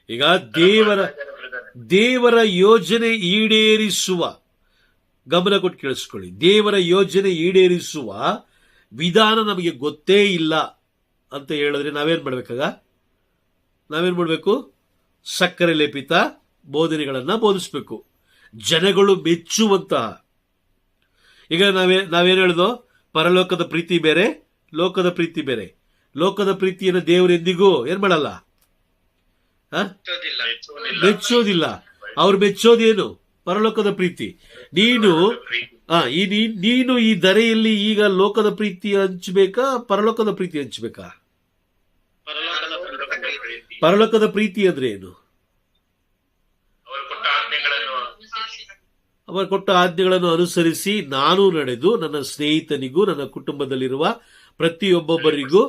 ಈಗ ದೇವರ ಯೋಜನೆ ಈಡೇರಿಸುವ, ಗಮನ ಕೊಟ್ಟು ಕೇಳಿಸ್ಕೊಳ್ಳಿ, ದೇವರ ಯೋಜನೆ ಈಡೇರಿಸುವ ವಿಧಾನ ನಮಗೆ ಗೊತ್ತೇ ಇಲ್ಲ ಅಂತ ಹೇಳಿದ್ರೆ ನಾವೇನ್ ಮಾಡಬೇಕು? ಸಕ್ಕರೆ ಲೇಪಿತ ಬೋಧನೆಗಳನ್ನ ಬೋಧಿಸ್ಬೇಕು, ಜನಗಳು ಮೆಚ್ಚುವಂತಹ. ಈಗ ನಾವೇನ್ ಹೇಳಿದೋ, ಪರಲೋಕದ ಪ್ರೀತಿ ಬೇರೆ, ಲೋಕದ ಪ್ರೀತಿ ಬೇರೆ. ಲೋಕದ ಪ್ರೀತಿಯನ್ನು ದೇವರು ಎಂದಿಗೂ ಏನ್ ಮಾಡಲ್ಲ, ಮೆಚ್ಚೋದಿಲ್ಲ. ಅವ್ರು ಮೆಚ್ಚೋದೇನು? ಪರಲೋಕದ ಪ್ರೀತಿ. ನೀನು ಈ ಧರೆಯಲ್ಲಿ ಈಗ ಲೋಕದ ಪ್ರೀತಿ ಹಂಚಬೇಕಾ, ಪರಲೋಕದ ಪ್ರೀತಿ ಹಂಚಬೇಕಾ? ಪರಲೋಕದ ಪ್ರೀತಿ ಅಂದ್ರೆ ಏನು? ಅವರು ಕೊಟ್ಟ ಆಜ್ಞೆಗಳನ್ನು ಅನುಸರಿಸಿ ನಾನು ನಡೆದು ನನ್ನ ಸ್ನೇಹಿತನಿಗೂ ನನ್ನ ಕುಟುಂಬದಲ್ಲಿರುವ ಪ್ರತಿಯೊಬ್ಬೊಬ್ಬರಿಗೂ,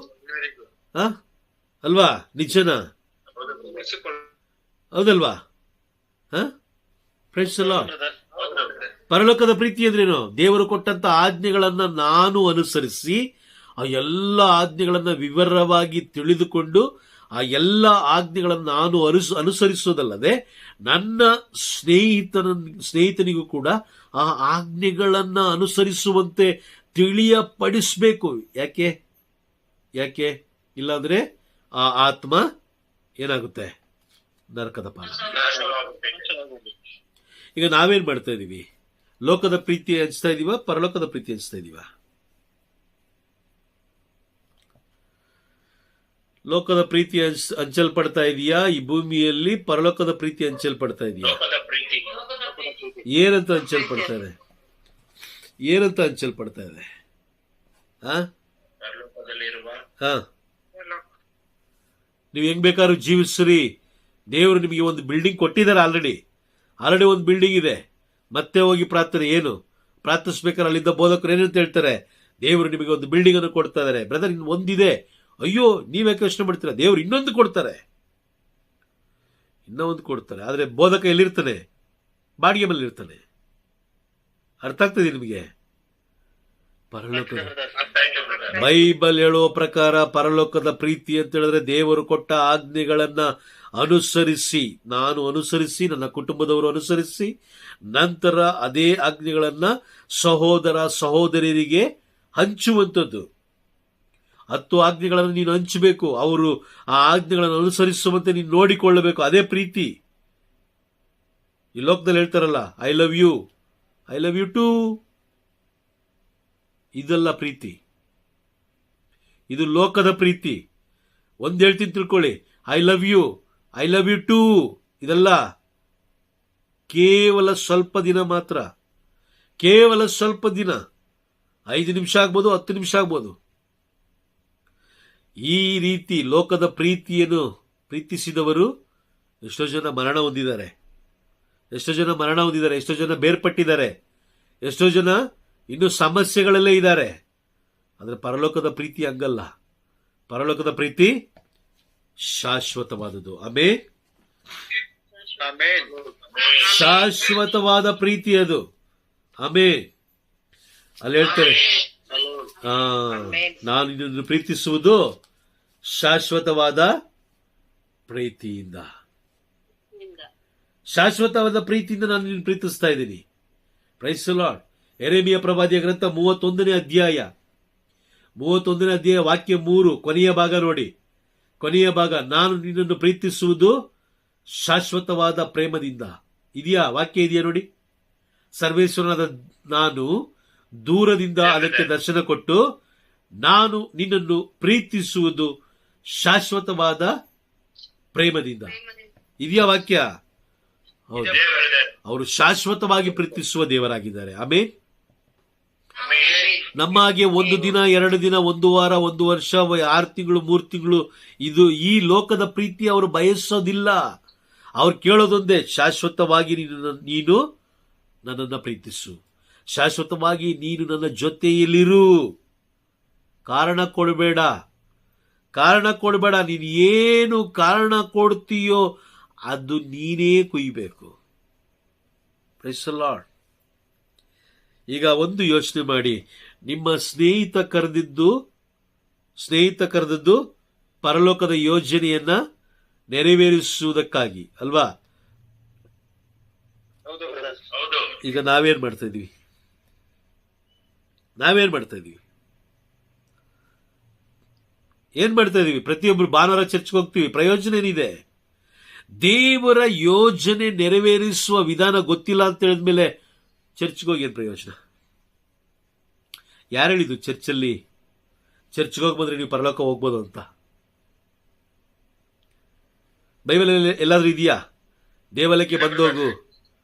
ಅಲ್ವಾ? ನಿಜನಾ? ಹೌದಲ್ವಾ? ಫ್ರೆಂಡ್ಸ್ ಅಲ್ಲ, ಪರಲೋಕದ ಪ್ರೀತಿ ಅಂದ್ರೇನು? ದೇವರು ಕೊಟ್ಟಂತ ಆಜ್ಞೆಗಳನ್ನ ನಾನು ಅನುಸರಿಸಿ ಆ ಎಲ್ಲ ಆಜ್ಞೆಗಳನ್ನ ವಿವರವಾಗಿ ತಿಳಿದುಕೊಂಡು ಆ ಎಲ್ಲ ಆಜ್ಞೆಗಳನ್ನು ನಾನು ಅನುಸರಿಸೋದಲ್ಲದೆ ನನ್ನ ಸ್ನೇಹಿತನಿಗೂ ಕೂಡ ಆ ಆಜ್ಞೆಗಳನ್ನ ಅನುಸರಿಸುವಂತೆ ತಿಳಿಯಪಡಿಸಬೇಕು. ಯಾಕೆ ಇಲ್ಲಾಂದ್ರೆ ಆ ಆತ್ಮ ಏನಾಗುತ್ತೆ? ನರಕದ ಪಾಲ. ಈಗ ನಾವೇನ್ ಮಾಡ್ತಾ ಇದೀವಿ? ಲೋಕದ ಪ್ರೀತಿ ಹಂಚ್ತಾ ಇದೀವ, ಪರಲೋಕದ ಪ್ರೀತಿ ಹಂಚ್ತಾ ಇದೀವ? ಲೋಕದ ಪ್ರೀತಿ ಹಂಚಲ್ಪಡ್ತಾ ಇದೆಯಾ ಈ ಭೂಮಿಯಲ್ಲಿ? ಪರಲೋಕದ ಪ್ರೀತಿ ಹಂಚಲ್ಪಡ್ತಾ ಇದೆಯಾ? ಏನಂತ ಹಂಚಲ್ಪಡ್ತಾ ಇದೆ? ನೀವು ಹೆಂಗ್ ಬೇಕಾದ್ರೂ ಜೀವಿಸ್ರಿ. ದೇವರು ನಿಮಗೆ ಒಂದು ಬಿಲ್ಡಿಂಗ್ ಕೊಟ್ಟಿದ್ದಾರೆ. ಆಲ್ರೆಡಿ ಒಂದು ಬಿಲ್ಡಿಂಗ್ ಇದೆ. ಮತ್ತೆ ಹೋಗಿ ಏನು ಪ್ರಾರ್ಥಿಸ್ಬೇಕಾದ್ರೆ ಅಲ್ಲಿದ್ದ ಬೋಧಕರು ಏನಂತ ಹೇಳ್ತಾರೆ? ದೇವರು ನಿಮಗೆ ಒಂದು ಬಿಲ್ಡಿಂಗ್ ಅನ್ನು ಕೊಡ್ತಾ ಇದ್ದಾರೆ. ಬ್ರದರ್, ಇನ್ನು ಒಂದಿದೆ. ಅಯ್ಯೋ, ನೀವ್ಯಾಕೆ ಯೋಚನೆ ಮಾಡ್ತೀರಾ? ದೇವರು ಇನ್ನೊಂದು ಕೊಡ್ತಾರೆ. ಆದ್ರೆ ಬೋಧಕ ಎಲ್ಲಿರ್ತಾನೆ? ಬಾಡಿಗೆ ಮೇಲೆ ಇರ್ತಾನೆ. ಅರ್ಥ ಆಗ್ತದೆ ನಿಮಗೆ? ಬೈಬಲ್ ಹೇಳುವ ಪ್ರಕಾರ ಪರಲೋಕದ ಪ್ರೀತಿ ಅಂತ ಹೇಳಿದ್ರೆ ದೇವರು ಕೊಟ್ಟ ಆಜ್ಞೆಗಳನ್ನ ಅನುಸರಿಸಿ, ನಾನು ಅನುಸರಿಸಿ, ನನ್ನ ಕುಟುಂಬದವರು ಅನುಸರಿಸಿ, ನಂತರ ಅದೇ ಆಜ್ಞೆಗಳನ್ನ ಸಹೋದರ ಸಹೋದರಿಯರಿಗೆ ಹಂಚುವಂಥದ್ದು. 10 ಆಜ್ಞೆಗಳನ್ನು ನೀನು ಹಂಚಬೇಕು. ಅವರು ಆ ಆಜ್ಞೆಗಳನ್ನು ಅನುಸರಿಸುವಂತೆ ನೀನು ನೋಡಿಕೊಳ್ಳಬೇಕು. ಅದೇ ಪ್ರೀತಿ. ಈ ಲೋಕದಲ್ಲಿ ಹೇಳ್ತಾರಲ್ಲ, ಐ ಲವ್ ಯು ಟು. ಇದೆಲ್ಲ ಪ್ರೀತಿ. ಇದು ಲೋಕದ ಪ್ರೀತಿ. ಒಂದ್ ಹೇಳ್ತೀನಿ ತಿಳ್ಕೊಳ್ಳಿ, ಐ ಲವ್ ಯು ಟು. ಇದೆಲ್ಲ ಕೇವಲ ಸ್ವಲ್ಪ ದಿನ ಮಾತ್ರ. ಕೇವಲ ಸ್ವಲ್ಪ ದಿನ. 5 ನಿಮಿಷ ಆಗ್ಬೋದು, 10 ನಿಮಿಷ ಆಗ್ಬೋದು. ಈ ರೀತಿ ಲೋಕದ ಪ್ರೀತಿಯನ್ನು ಪ್ರೀತಿಸಿದವರು ಎಷ್ಟೋ ಜನ ಮರಣ ಹೊಂದಿದ್ದಾರೆ. ಎಷ್ಟೋ ಜನ ಬೇರ್ಪಟ್ಟಿದ್ದಾರೆ. ಎಷ್ಟೋ ಜನ ಇನ್ನು ಸಮಸ್ಯೆಗಳಲ್ಲೇ ಇದ್ದಾರೆ. ಆದರೆ ಪರಲೋಕದ ಪ್ರೀತಿ ಹಂಗಲ್ಲ. ಪರಲೋಕದ ಪ್ರೀತಿ ಶಾಶ್ವತವಾದದ್ದು. ಆಮೆನ್. ಶಾಶ್ವತವಾದ ಪ್ರೀತಿ ಅದು. ಆಮೆನ್. ಅಲ್ಲಿ ಹೇಳ್ತಾರೆ, ನಾನು ಇದನ್ನು ಪ್ರೀತಿಸುವುದು ಶಾಶ್ವತವಾದ ಪ್ರೀತಿಯಿಂದ. ಶಾಶ್ವತವಾದ ಪ್ರೀತಿಯಿಂದ ನಾನು ನಿನ್ನ ಪ್ರೀತಿಸ್ತಾ ಇದ್ದೀನಿ. Price the lord. ಯೆರೆಮೀಯ ಪ್ರವಾದಿಯ ಗ್ರಂಥ 31ನೇ ಅಧ್ಯಾಯ ವಾಕ್ಯ 3 ಕೊನೆಯ ಭಾಗ ನೋಡಿ. ಕೊನೆಯ ಭಾಗ, ನಾನು ನಿನ್ನನ್ನು ಪ್ರೀತಿಸುವುದು ಶಾಶ್ವತವಾದ ಪ್ರೇಮದಿಂದ. ಇದೆಯಾ? ವಾಕ್ಯ ಇದೆಯಾ ನೋಡಿ. ಸರ್ವೇಶ್ವರನಾದ ನಾನು ದೂರದಿಂದ ಅದಕ್ಕೆ ದರ್ಶನ ಕೊಟ್ಟು, ನಾನು ನಿನ್ನನ್ನು ಪ್ರೀತಿಸುವುದು ಶಾಶ್ವತವಾದ ಪ್ರೇಮದಿಂದ. ಇದೆಯಾ ವಾಕ್ಯ? ಹೌದು. ಅವರು ಶಾಶ್ವತವಾಗಿ ಪ್ರೀತಿಸುವ ದೇವರಾಗಿದ್ದಾರೆ. ಆಮೆನ್. ನಮ್ಮ ಹಾಗೆ 1 ದಿನ 2 ದಿನ 1 ವಾರ 1 ವರ್ಷ 6 ತಿಂಗಳು 3 ತಿಂಗಳು ಇದು ಈ ಲೋಕದ ಪ್ರೀತಿ ಅವರು ಬಯಸೋದಿಲ್ಲ. ಅವ್ರು ಕೇಳೋದೊಂದೇ, ಶಾಶ್ವತವಾಗಿ ನೀನು ನನ್ನನ್ನು ಪ್ರೀತಿಸು, ಶಾಶ್ವತವಾಗಿ ನೀನು ನನ್ನ ಜೊತೆಯಲ್ಲಿರು. ಕಾರಣ ಕೊಡಬೇಡ. ನೀನು ಏನು ಕಾರಣ ಕೊಡ್ತೀಯೋ ಅದು ನೀನೇ ಕುಯ್ಬೇಕು. Price the Lord. ಈಗ ಒಂದು ಯೋಚನೆ ಮಾಡಿ, ನಿಮ್ಮ ಸ್ನೇಹಿತ ಕರೆದದ್ದು ಪರಲೋಕದ ಯೋಜನೆಯನ್ನ ನೆರವೇರಿಸುವುದಕ್ಕಾಗಿ ಅಲ್ವಾ? ಹೌದು. ಈಗ ನಾವೇನ್ ಮಾಡ್ತಾ ಇದೀವಿ? ಏನ್ ಮಾಡ್ತಾ ಇದೀವಿ? ಪ್ರತಿಯೊಬ್ಬರು ಭಾನುವಾರ ಚರ್ಚ್ಗೆ ಹೋಗ್ತೀವಿ. ಪ್ರಯೋಜನ ಏನಿದೆ? ದೇವರ ಯೋಜನೆ ನೆರವೇರಿಸುವ ವಿಧಾನ ಗೊತ್ತಿಲ್ಲ ಅಂತ ಹೇಳಿದ್ಮೇಲೆ ಚರ್ಚ್ಗೆ ಹೋಗಿ ಏನ್ ಪ್ರಯೋಜನ? ಯಾರು ಹೇಳಿದ್ದು ಚರ್ಚ್ಗೆ ಹೋಗಿ ಬಂದ್ರೆ ನೀವು ಪರಲೋಕ ಹೋಗ್ಬೋದು ಅಂತ? ಬೈಬಲ್ ಎಲ್ಲಾದ್ರೂ ಇದೆಯಾ? ದೇವಾಲಯಕ್ಕೆ ಬಂದೋಗು,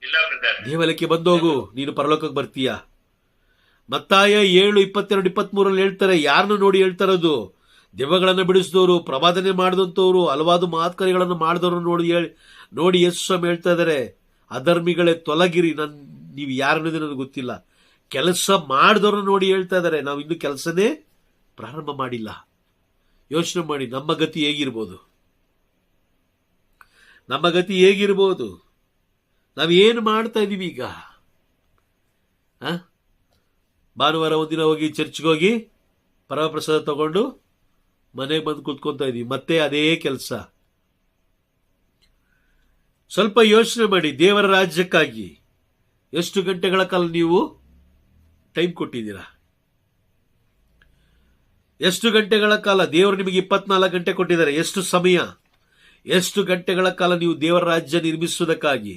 ಇಲ್ಲ ಬ್ರದರ್. ದೇವಾಲಯಕ್ಕೆ ಬಂದೋಗು, ನೀನು ಪರಲೋಕಕ್ಕೆ ಬರ್ತೀಯ. ಮತ್ತಾಯ 7:22-23 ಹೇಳ್ತಾರೆ. ಯಾರನ್ನು ನೋಡಿ ಹೇಳ್ತಾರದು? ದೆವ್ವಗಳನ್ನು ಬಿಡಿಸಿದವರು, ಪ್ರವಾದನೆ ಮಾಡಿದಂಥವ್ರು, ಹಲವಾರು ಮಾತುಕತೆಗಳನ್ನು ಮಾಡಿದವರು ನೋಡಿ ಯೇಸು ಸ್ವಾಮಿ ಹೇಳ್ತಾ ಇದ್ದಾರೆ, ಅಧರ್ಮಿಗಳೇ ತೊಲಗಿರಿ. ನೀವು ಯಾರನ್ನೋದೇ ನನಗೆ ಗೊತ್ತಿಲ್ಲ. ಕೆಲಸ ಮಾಡಿದವ್ರನ್ನ ನೋಡಿ ಹೇಳ್ತಾ ಇದ್ದಾರೆ. ನಾವು ಇನ್ನು ಕೆಲಸನೇ ಪ್ರಾರಂಭ ಮಾಡಿಲ್ಲ. ಯೋಚನೆ ಮಾಡಿ, ನಮ್ಮ ಗತಿ ಹೇಗಿರ್ಬೋದು? ನಾವೇನು ಮಾಡ್ತಾ ಇದೀವಿ ಈಗ? ಭಾನುವಾರ ಒಂದಿನ ಹೋಗಿ ಚರ್ಚ್ಗೆ ಹೋಗಿ ಪರಮಪ್ರಸಾದ ತಗೊಂಡು ಮನೆಗೆ ಬಂದು ಕೂತ್ಕೊಂತ ಇದೀವಿ, ಮತ್ತೆ ಅದೇ ಕೆಲಸ. ಸ್ವಲ್ಪ ಯೋಚನೆ ಮಾಡಿ. ದೇವರ ರಾಜ್ಯಕ್ಕಾಗಿ ಎಷ್ಟು ಗಂಟೆಗಳ ಕಾಲ ನೀವು ಟೈಮ್ ಕೊಟ್ಟಿದ್ದೀರಾ? ಎಷ್ಟು ಗಂಟೆಗಳ ಕಾಲ? ದೇವರು ನಿಮಗೆ 24 ಗಂಟೆ ಕೊಟ್ಟಿದ್ದಾರೆ. ಎಷ್ಟು ಸಮಯ, ಎಷ್ಟು ಗಂಟೆಗಳ ಕಾಲ ನೀವು ದೇವರ ರಾಜ್ಯ ನಿರ್ಮಿಸುವುದಕ್ಕಾಗಿ,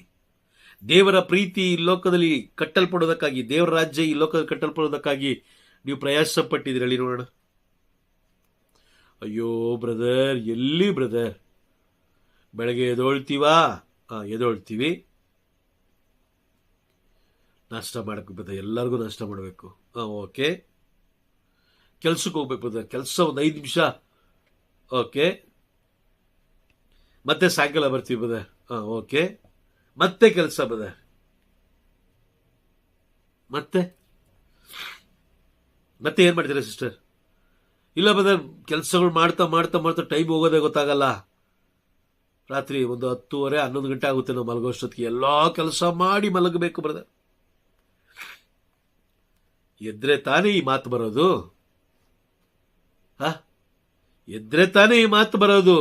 ದೇವರ ಪ್ರೀತಿ ಈ ಲೋಕದಲ್ಲಿ ಕಟ್ಟಲ್ಪಡೋದಕ್ಕಾಗಿ, ದೇವರ ರಾಜ್ಯ ಈ ಲೋಕದಲ್ಲಿ ಕಟ್ಟಲ್ಪಡೋದಕ್ಕಾಗಿ ನೀವು ಪ್ರಯಾಸ ಪಟ್ಟಿದ್ದೀರಿ? ಹೇಳಿ ನೋಡೋಣ. ಅಯ್ಯೋ ಬ್ರದರ್, ಎಲ್ಲಿ ಬ್ರದರ್? ಬೆಳಗ್ಗೆ ಎದೊಳ್ತೀವಿ, ನಾಷ್ಟ ಮಾಡಬೇಕು ಬ್ರದರ್, ಎಲ್ಲರಿಗೂ ನಾಷ್ಟ ಮಾಡಬೇಕು. ಓಕೆ. ಕೆಲ್ಸಕ್ಕೆ ಹೋಗ್ಬೇಕು ಬ್ರದರ್, ಕೆಲಸ ಒಂದು 5 ನಿಮಿಷ. ಓಕೆ. ಮತ್ತೆ ಸಾಯಂಕಾಲ ಬರ್ತೀವಿ ಬ್ರದರ್. ಓಕೆ. ಮತ್ತೆ ಕೆಲಸ ಬ್ರದರ್. ಮತ್ತೆ ಏನ್ ಮಾಡ್ತೀರಾ ಸಿಸ್ಟರ್? ಇಲ್ಲ ಬ್ರದರ್, ಕೆಲಸಗಳು ಮಾಡ್ತಾ ಟೈಮ್ ಹೋಗೋದೇ ಗೊತ್ತಾಗಲ್ಲ. ರಾತ್ರಿ ಒಂದು 10:30-11 ಗಂಟೆ ಆಗುತ್ತೆ ನಾವು ಮಲಗೋಷ್ಟೊತ್ತಿಗೆ. ಎಲ್ಲಾ ಕೆಲಸ ಮಾಡಿ ಮಲಗಬೇಕು ಬ್ರದರ್. ಎದ್ರೆ ತಾನೇ ಈ ಮಾತು ಬರೋದು?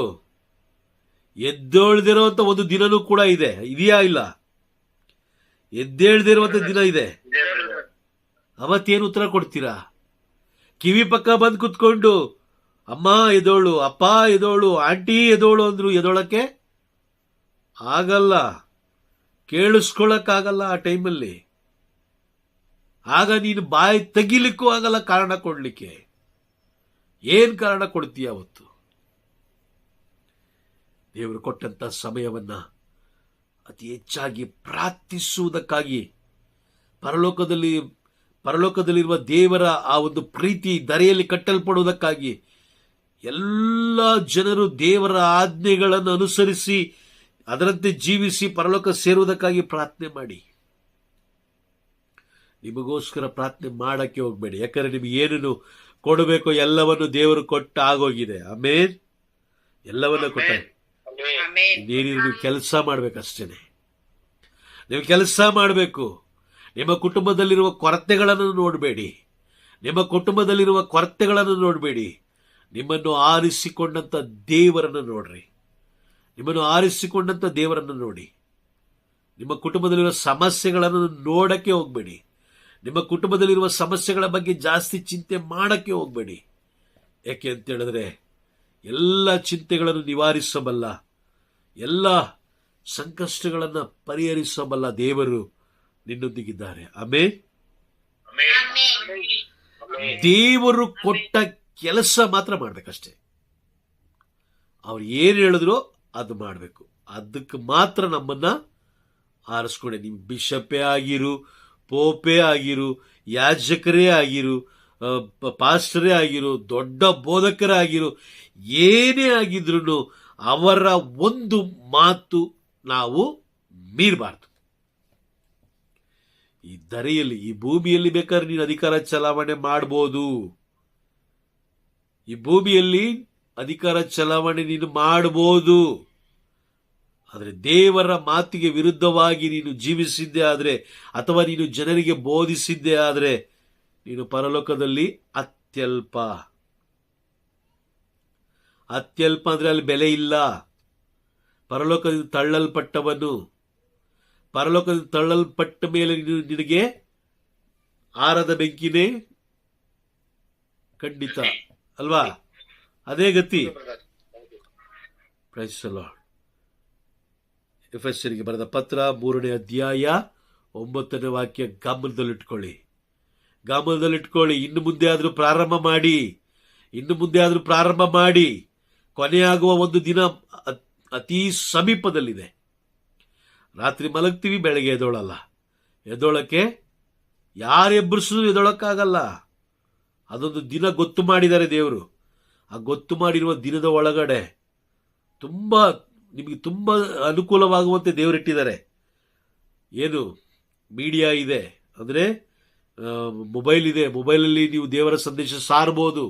ಎದ್ದೇಳ್ದಿರೋಂತ ಒಂದು ದಿನನೂ ಕೂಡ ಇದೆಯಾ? ಇಲ್ಲ. ಎದ್ದೇಳ್ದಿರುವಂತ ದಿನ ಇದೆ. ಅವತ್ತೇನು ಉತ್ತರ ಕೊಡ್ತೀರಾ? ಕಿವಿ ಪಕ್ಕ ಬಂದು ಕುತ್ಕೊಂಡು ಅಮ್ಮ ಎದೋಳು, ಅಪ್ಪ ಎದೋಳು, ಆಂಟಿ ಎದೋಳು ಅಂದ್ರು ಎದೋಳಕ್ಕೆ ಆಗಲ್ಲ, ಕೇಳಿಸ್ಕೊಳಕ್ಕಾಗಲ್ಲ ಆ ಟೈಮಲ್ಲಿ. ಆಗ ನೀನು ಬಾಯಿ ತೆಗಿಲಿಕ್ಕೂ ಆಗಲ್ಲ ಕಾರಣ ಕೊಡ್ಲಿಕ್ಕೆ. ಏನ್ ಕಾರಣ ಕೊಡ್ತೀಯ ಅವತ್ತು? ದೇವರು ಕೊಟ್ಟಂತ ಸಮಯವನ್ನ ಅತಿ ಹೆಚ್ಚಾಗಿ ಪ್ರಾರ್ಥಿಸುವುದಕ್ಕಾಗಿ, ಪರಲೋಕದಲ್ಲಿರುವ ದೇವರ ಆ ಒಂದು ಪ್ರೀತಿ ಧರೆಯಲ್ಲಿ ಕಟ್ಟಲ್ಪಡುವುದಕ್ಕಾಗಿ, ಎಲ್ಲ ಜನರು ದೇವರ ಆಜ್ಞೆಗಳನ್ನು ಅನುಸರಿಸಿ ಅದರಂತೆ ಜೀವಿಸಿ ಪರಲೋಕ ಸೇರುವುದಕ್ಕಾಗಿ ಪ್ರಾರ್ಥನೆ ಮಾಡಿ. ನಿಮಗೋಸ್ಕರ ಪ್ರಾರ್ಥನೆ ಮಾಡಕ್ಕೆ ಹೋಗ್ಬೇಡಿ. ಯಾಕಂದ್ರೆ ನಿಮಗೆ ಏನನ್ನು ಕೊಡಬೇಕು ಎಲ್ಲವನ್ನು ದೇವರು ಕೊಟ್ಟ ಆಗೋಗಿದೆ. ಆಮೇನ್. ಎಲ್ಲವನ್ನ ಕೊಟ್ಟ. ನೀವು ಕೆಲಸ ಮಾಡ್ಬೇಕಷ್ಟೇನೆ. ನೀವು ಕೆಲಸ ಮಾಡಬೇಕು. ನಿಮ್ಮ ಕುಟುಂಬದಲ್ಲಿರುವ ಕೊರತೆಗಳನ್ನು ನೋಡಬೇಡಿ. ನಿಮ್ಮನ್ನು ಆರಿಸಿಕೊಂಡಂತ ದೇವರನ್ನು ನೋಡ್ರಿ. ನೋಡಿ. ನಿಮ್ಮ ಕುಟುಂಬದಲ್ಲಿರುವ ಸಮಸ್ಯೆಗಳನ್ನು ನೋಡಕ್ಕೆ ಹೋಗ್ಬೇಡಿ. ನಿಮ್ಮ ಕುಟುಂಬದಲ್ಲಿರುವ ಸಮಸ್ಯೆಗಳ ಬಗ್ಗೆ ಜಾಸ್ತಿ ಚಿಂತೆ ಮಾಡಕ್ಕೆ ಹೋಗ್ಬೇಡಿ. ಯಾಕೆ ಅಂತ ಹೇಳಿದ್ರೆ ಎಲ್ಲ ಚಿಂತೆಗಳನ್ನು ನಿವಾರಿಸಬಲ್ಲ, ಎಲ್ಲ ಸಂಕಷ್ಟಗಳನ್ನು ಪರಿಹರಿಸಬಲ್ಲ ದೇವರು ನಿನ್ನೊಂದಿಗಿದ್ದಾರೆ. ಆಮೇನ್. ದೇವರು ಕೊಟ್ಟ ಕೆಲಸ ಮಾತ್ರ ಮಾಡ್ಬೇಕಷ್ಟೇ. ಅವ್ರು ಏನ್ ಹೇಳಿದ್ರು ಅದು ಮಾಡಬೇಕು. ಅದಕ್ಕೆ ಮಾತ್ರ ನಮ್ಮನ್ನ ಆರಿಸ್ಕೊಂಡೆ. ನೀವು ಬಿಷಪೇ ಆಗಿರು, ಪೋಪೇ ಆಗಿರು, ಯಾಜಕರೇ ಆಗಿರು, ಪಾಸ್ಟರೇ ಆಗಿರು, ದೊಡ್ಡ ಬೋಧಕರೇ ಆಗಿರು, ಏನೇ ಆಗಿದ್ರು ಅವರ ಒಂದು ಮಾತು ನಾವು ಮೀರಬಾರ್ದು. ಈ ಧರೆಯಲ್ಲಿ, ಈ ಭೂಮಿಯಲ್ಲಿ ಬೇಕಾದ್ರೆ ನೀನು ಅಧಿಕಾರ ಚಲಾವಣೆ ಮಾಡಬಹುದು. ಈ ಭೂಮಿಯಲ್ಲಿ ಅಧಿಕಾರ ಚಲಾವಣೆ ನೀನು ಮಾಡಬಹುದು. ಆದರೆ ದೇವರ ಮಾತಿಗೆ ವಿರುದ್ಧವಾಗಿ ನೀನು ಜೀವಿಸಿದ್ದೆ ಆದರೆ, ಅಥವಾ ನೀನು ಜನರಿಗೆ ಬೋಧಿಸಿದ್ದೆ ಆದರೆ, ನೀನು ಪರಲೋಕದಲ್ಲಿ ಅತ್ಯಲ್ಪ. ಅತ್ಯಲ್ಪ ಅಂದ್ರೆ ಅಲ್ಲಿ ಬೆಲೆ ಇಲ್ಲ. ಪರಲೋಕದಿಂದ ತಳ್ಳಲ್ಪಟ್ಟವನು, ಪರಲೋಕದಿಂದ ತಳ್ಳಲ್ಪಟ್ಟ ಮೇಲೆ ನಿನಗೆ ಆರದ ಬೆಂಕಿನೇ ಖಂಡಿತ ಅಲ್ವಾ? ಅದೇ ಗತಿ. Price the lord. ಎಫೆಸರಿಗೆ ಬರೆದ ಪತ್ರ 3ನೇ ಅಧ್ಯಾಯ 9ನೇ ವಾಕ್ಯ ಗಮನದಲ್ಲಿಟ್ಕೊಳ್ಳಿ. ಇನ್ನು ಮುಂದೆ ಆದ್ರೂ ಪ್ರಾರಂಭ ಮಾಡಿ. ಕೊನೆಯಾಗುವ ಒಂದು ದಿನ ಅತಿ ಸಮೀಪದಲ್ಲಿದೆ. ರಾತ್ರಿ ಮಲಗ್ತೀವಿ, ಬೆಳಗ್ಗೆ ಎದ್ದೋಳಲ್ಲ. ಎದ್ದೋಳಕ್ಕೆ ಯಾರು ಎಬ್ಬರಿಸಿದ್ರು ಎದ್ದೋಳಕ್ಕಾಗಲ್ಲ. ಅದೊಂದು ದಿನ ಗೊತ್ತು ಮಾಡಿದ್ದಾರೆ ದೇವರು. ಆ ಗೊತ್ತು ಮಾಡಿರುವ ದಿನದ ಒಳಗಡೆ ನಿಮಗೆ ತುಂಬಾ ಅನುಕೂಲವಾಗುವಂತೆ ದೇವರಿಟ್ಟಿದ್ದಾರೆ. ಏನು ಮೀಡಿಯಾ ಇದೆ, ಅಂದ್ರೆ ಮೊಬೈಲ್ ಇದೆ. ಮೊಬೈಲಲ್ಲಿ ನೀವು ದೇವರ ಸಂದೇಶ ಸಾರಬಹುದು.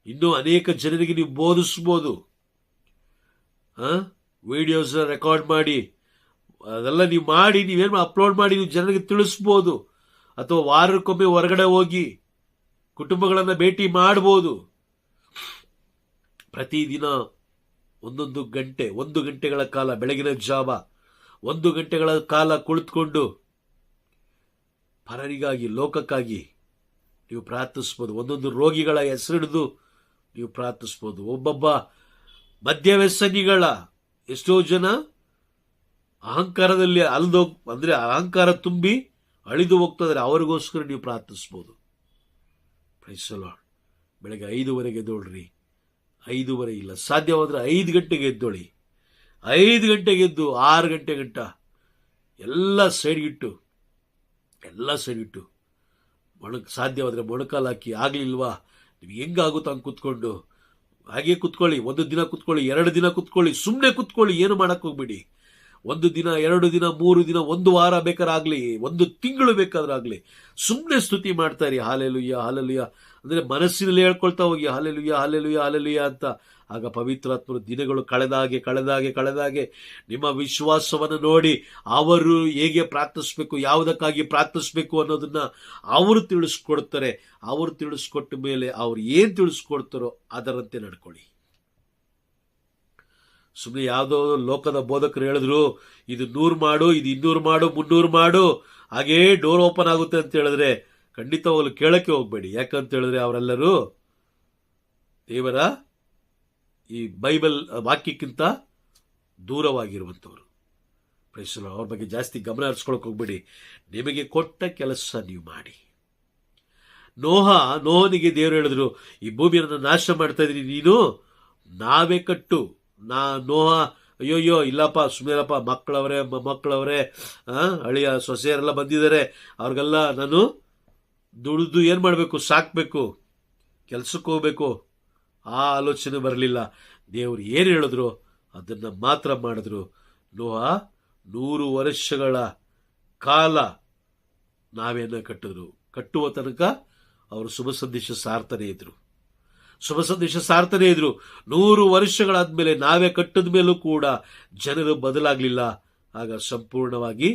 ಇನ್ನೂ ಅನೇಕ ಜನರಿಗೆ ನೀವು ಬೋಧಿಸಬಹುದು. ವಿಡಿಯೋಸ್ ರೆಕಾರ್ಡ್ ಮಾಡಿ ಅದೆಲ್ಲ ನೀವೇನು ಅಪ್ಲೋಡ್ ಮಾಡಿ ನೀವು ಜನರಿಗೆ ತಿಳಿಸ್ಬೋದು. ಅಥವಾ ವಾರಕ್ಕೊಮ್ಮೆ ಹೊರಗಡೆ ಹೋಗಿ ಕುಟುಂಬಗಳನ್ನ ಭೇಟಿ ಮಾಡಬಹುದು. ಪ್ರತಿದಿನ 1 ಗಂಟೆಗಳ ಕಾಲ, ಬೆಳಗಿನ ಜಾವ 1 ಗಂಟೆಗಳ ಕಾಲ ಕುಳಿತುಕೊಂಡು ಪರರಿಗಾಗಿ, ಲೋಕಕ್ಕಾಗಿ ನೀವು ಪ್ರಾರ್ಥಿಸ್ಬೋದು. ಒಂದೊಂದು ರೋಗಿಗಳ ಹೆಸರಿಡಿದು ನೀವು ಪ್ರಾರ್ಥಿಸ್ಬೋದು. ಒಬ್ಬೊಬ್ಬ ಮದ್ಯವ್ಯಸನಿಗಳ ಎಷ್ಟೋ ಜನ ಅಹಂಕಾರದಲ್ಲಿ ಅಹಂಕಾರ ತುಂಬಿ ಅಳಿದು ಹೋಗ್ತದ್ರೆ, ಅವರಿಗೋಸ್ಕರ ನೀವು ಪ್ರಾರ್ಥಿಸ್ಬೋದು. Price the lord. ಬೆಳಗ್ಗೆ 5:30 ಎದ್ದೋಳ್ರಿ. 5:30 ಇಲ್ಲ, ಸಾಧ್ಯವಾದ್ರೆ 5 ಗಂಟೆಗೆ ಎದ್ದೋಳಿ. 5 ಗಂಟೆಗೆ ಎದ್ದು 6 ಗಂಟೆ ಗಂಟ ಎಲ್ಲ ಸೈಡ್ಗಿಟ್ಟು ಸಾಧ್ಯವಾದ್ರೆ ಮೊಣಕಾಲು ಹಾಕಿ. ಆಗ್ಲಿಲ್ವಾ, ನಿಮ್ಗೆ ಹೆಂಗಾಗುತ್ತೋ ಹಂಗೆ ಕುತ್ಕೊಂಡು ಹಾಗೆ ಕುತ್ಕೊಳ್ಳಿ. 1 ದಿನ ಕುತ್ಕೊಳ್ಳಿ, 2 ದಿನ ಕುತ್ಕೊಳ್ಳಿ, ಸುಮ್ಮನೆ ಕುತ್ಕೊಳ್ಳಿ, ಏನು ಮಾಡಕ್ ಹೋಗ್ಬೇಡಿ. 1 ದಿನ, 2 ದಿನ, 3 ದಿನ, 1 ವಾರ ಬೇಕಾರಾಗ್ಲಿ, 1 ತಿಂಗಳು ಬೇಕಾದ್ರಾಗ್ಲಿ, ಸುಮ್ಮನೆ ಸ್ತುತಿ ಮಾಡ್ತಾ ಇರಿ. ಹಾಲೆಲೂಯ ಹಾಲೆಲೂಯ ಅಂದ್ರೆ ಮನಸ್ಸಿನಲ್ಲಿ ಹೇಳ್ಕೊಳ್ತಾ ಹೋಗಿ ಹಾಲೆಲೂಯ ಹಾಲೆಲೂಯ ಹಾಲೆಲೂಯ ಅಂತ. ಆಗ ಪವಿತ್ರಾತ್ಮರು ದಿನಗಳು ಕಳೆದಾಗೆ ನಿಮ್ಮ ವಿಶ್ವಾಸವನ್ನು ನೋಡಿ ಅವರು ಹೇಗೆ ಪ್ರಾರ್ಥಿಸ್ಬೇಕು, ಯಾವುದಕ್ಕಾಗಿ ಪ್ರಾರ್ಥಿಸ್ಬೇಕು ಅನ್ನೋದನ್ನ ಅವರು ತಿಳಿಸ್ಕೊಡ್ತಾರೆ. ಅವರು ತಿಳಿಸ್ಕೊಟ್ಟ ಮೇಲೆ ಅವ್ರು ಏನ್ ತಿಳಿಸ್ಕೊಡ್ತಾರೋ ಅದರಂತೆ ನಡ್ಕೊಳ್ಳಿ. ಸುಮ್ಮನೆ ಯಾವುದೋ ಲೋಕದ ಬೋಧಕರು ಹೇಳಿದ್ರು ಇದು 100 ಮಾಡು, ಇದು 200 ಮಾಡು, 300 ಮಾಡು, ಹಾಗೇ ಡೋರ್ ಓಪನ್ ಆಗುತ್ತೆ ಅಂತ ಹೇಳಿದ್ರೆ ಖಂಡಿತವಾಗ್ಲು ಕೇಳಕ್ಕೆ ಹೋಗ್ಬೇಡಿ. ಯಾಕಂತ ಹೇಳಿದ್ರೆ ಅವರೆಲ್ಲರೂ ದೇವರ ಈ ಬೈಬಲ್ ವಾಕ್ಯಕ್ಕಿಂತ ದೂರವಾಗಿರುವಂಥವ್ರು. ಪ್ರೈಸಲ್ಲ, ಅವ್ರ ಬಗ್ಗೆ ಜಾಸ್ತಿ ಗಮನ ಹರಿಸ್ಕೊಳಕ್ ಹೋಗ್ಬೇಡಿ. ನಿಮಗೆ ಕೊಟ್ಟ ಕೆಲಸ ನೀವು ಮಾಡಿ. ನೋಹನಿಗೆ ದೇವರು ಹೇಳಿದ್ರು, ಈ ಭೂಮಿಯನ್ನು ನಾಶ ಮಾಡ್ತಾ ಇದ್ರಿ ನೀನು, ನಾವೇ ಕಟ್ಟು. ನೋಹ ಅಯ್ಯೋಯ್ಯೋ ಇಲ್ಲಪ್ಪ, ಸುಮ್ಮನೆರಪ್ಪ, ಮಕ್ಕಳವರೇ ಅಳಿಯ ಸೊಸೆಯರೆಲ್ಲ ಬಂದಿದ್ದಾರೆ, ಅವ್ರಿಗೆಲ್ಲ ನಾನು ದುಡಿದು ಏನ್ ಮಾಡಬೇಕು, ಸಾಕ್ಬೇಕು, ಕೆಲ್ಸಕ್ಕೆ ಹೋಗ್ಬೇಕು, ಆ ಆಲೋಚನೆ ಬರಲಿಲ್ಲ. ದೇವರು ಏನು ಹೇಳಿದ್ರು ಅದನ್ನ ಮಾತ್ರ ಮಾಡಿದ್ರು. ನೋಹ 100 ವರ್ಷಗಳ ಕಾಲ ನಾವೇನ ಕಟ್ಟುವ ತನಕ ಅವರು ಶುಭ ಸಂದೇಶ ಸಾರ್ತಾನೆ ಇದ್ರು. 100 ವರ್ಷಗಳಾದ್ಮೇಲೆ ನಾವೇ ಕಟ್ಟಿದ ಮೇಲೂ ಕೂಡ ಜನರು ಬದಲಾಗ್ಲಿಲ್ಲ. ಆಗ ಸಂಪೂರ್ಣವಾಗಿ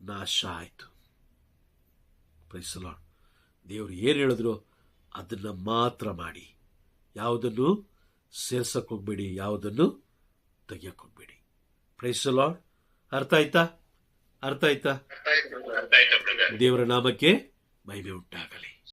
ನಾಶ ಆಯ್ತು. Praise the Lord. ದೇವರು ಏನು ಹೇಳಿದ್ರು ಅದನ್ನ ಮಾತ್ರ ಮಾಡಿ. ಯಾವುದನ್ನು ಸೇರ್ಸಕ್ ಹೋಗ್ಬೇಡಿ, ಯಾವುದನ್ನು ತೆಗಿಯಕ್ ಹೋಗ್ಬೇಡಿ. Praise the Lord. ಅರ್ಥ ಆಯ್ತಾ? ಅರ್ಥ ಆಯ್ತು ಬ್ರದರ್. ದೇವರ ನಾಮಕ್ಕೆ ಮಹಿಮೆ ಉಂಟಾಗಲಿ.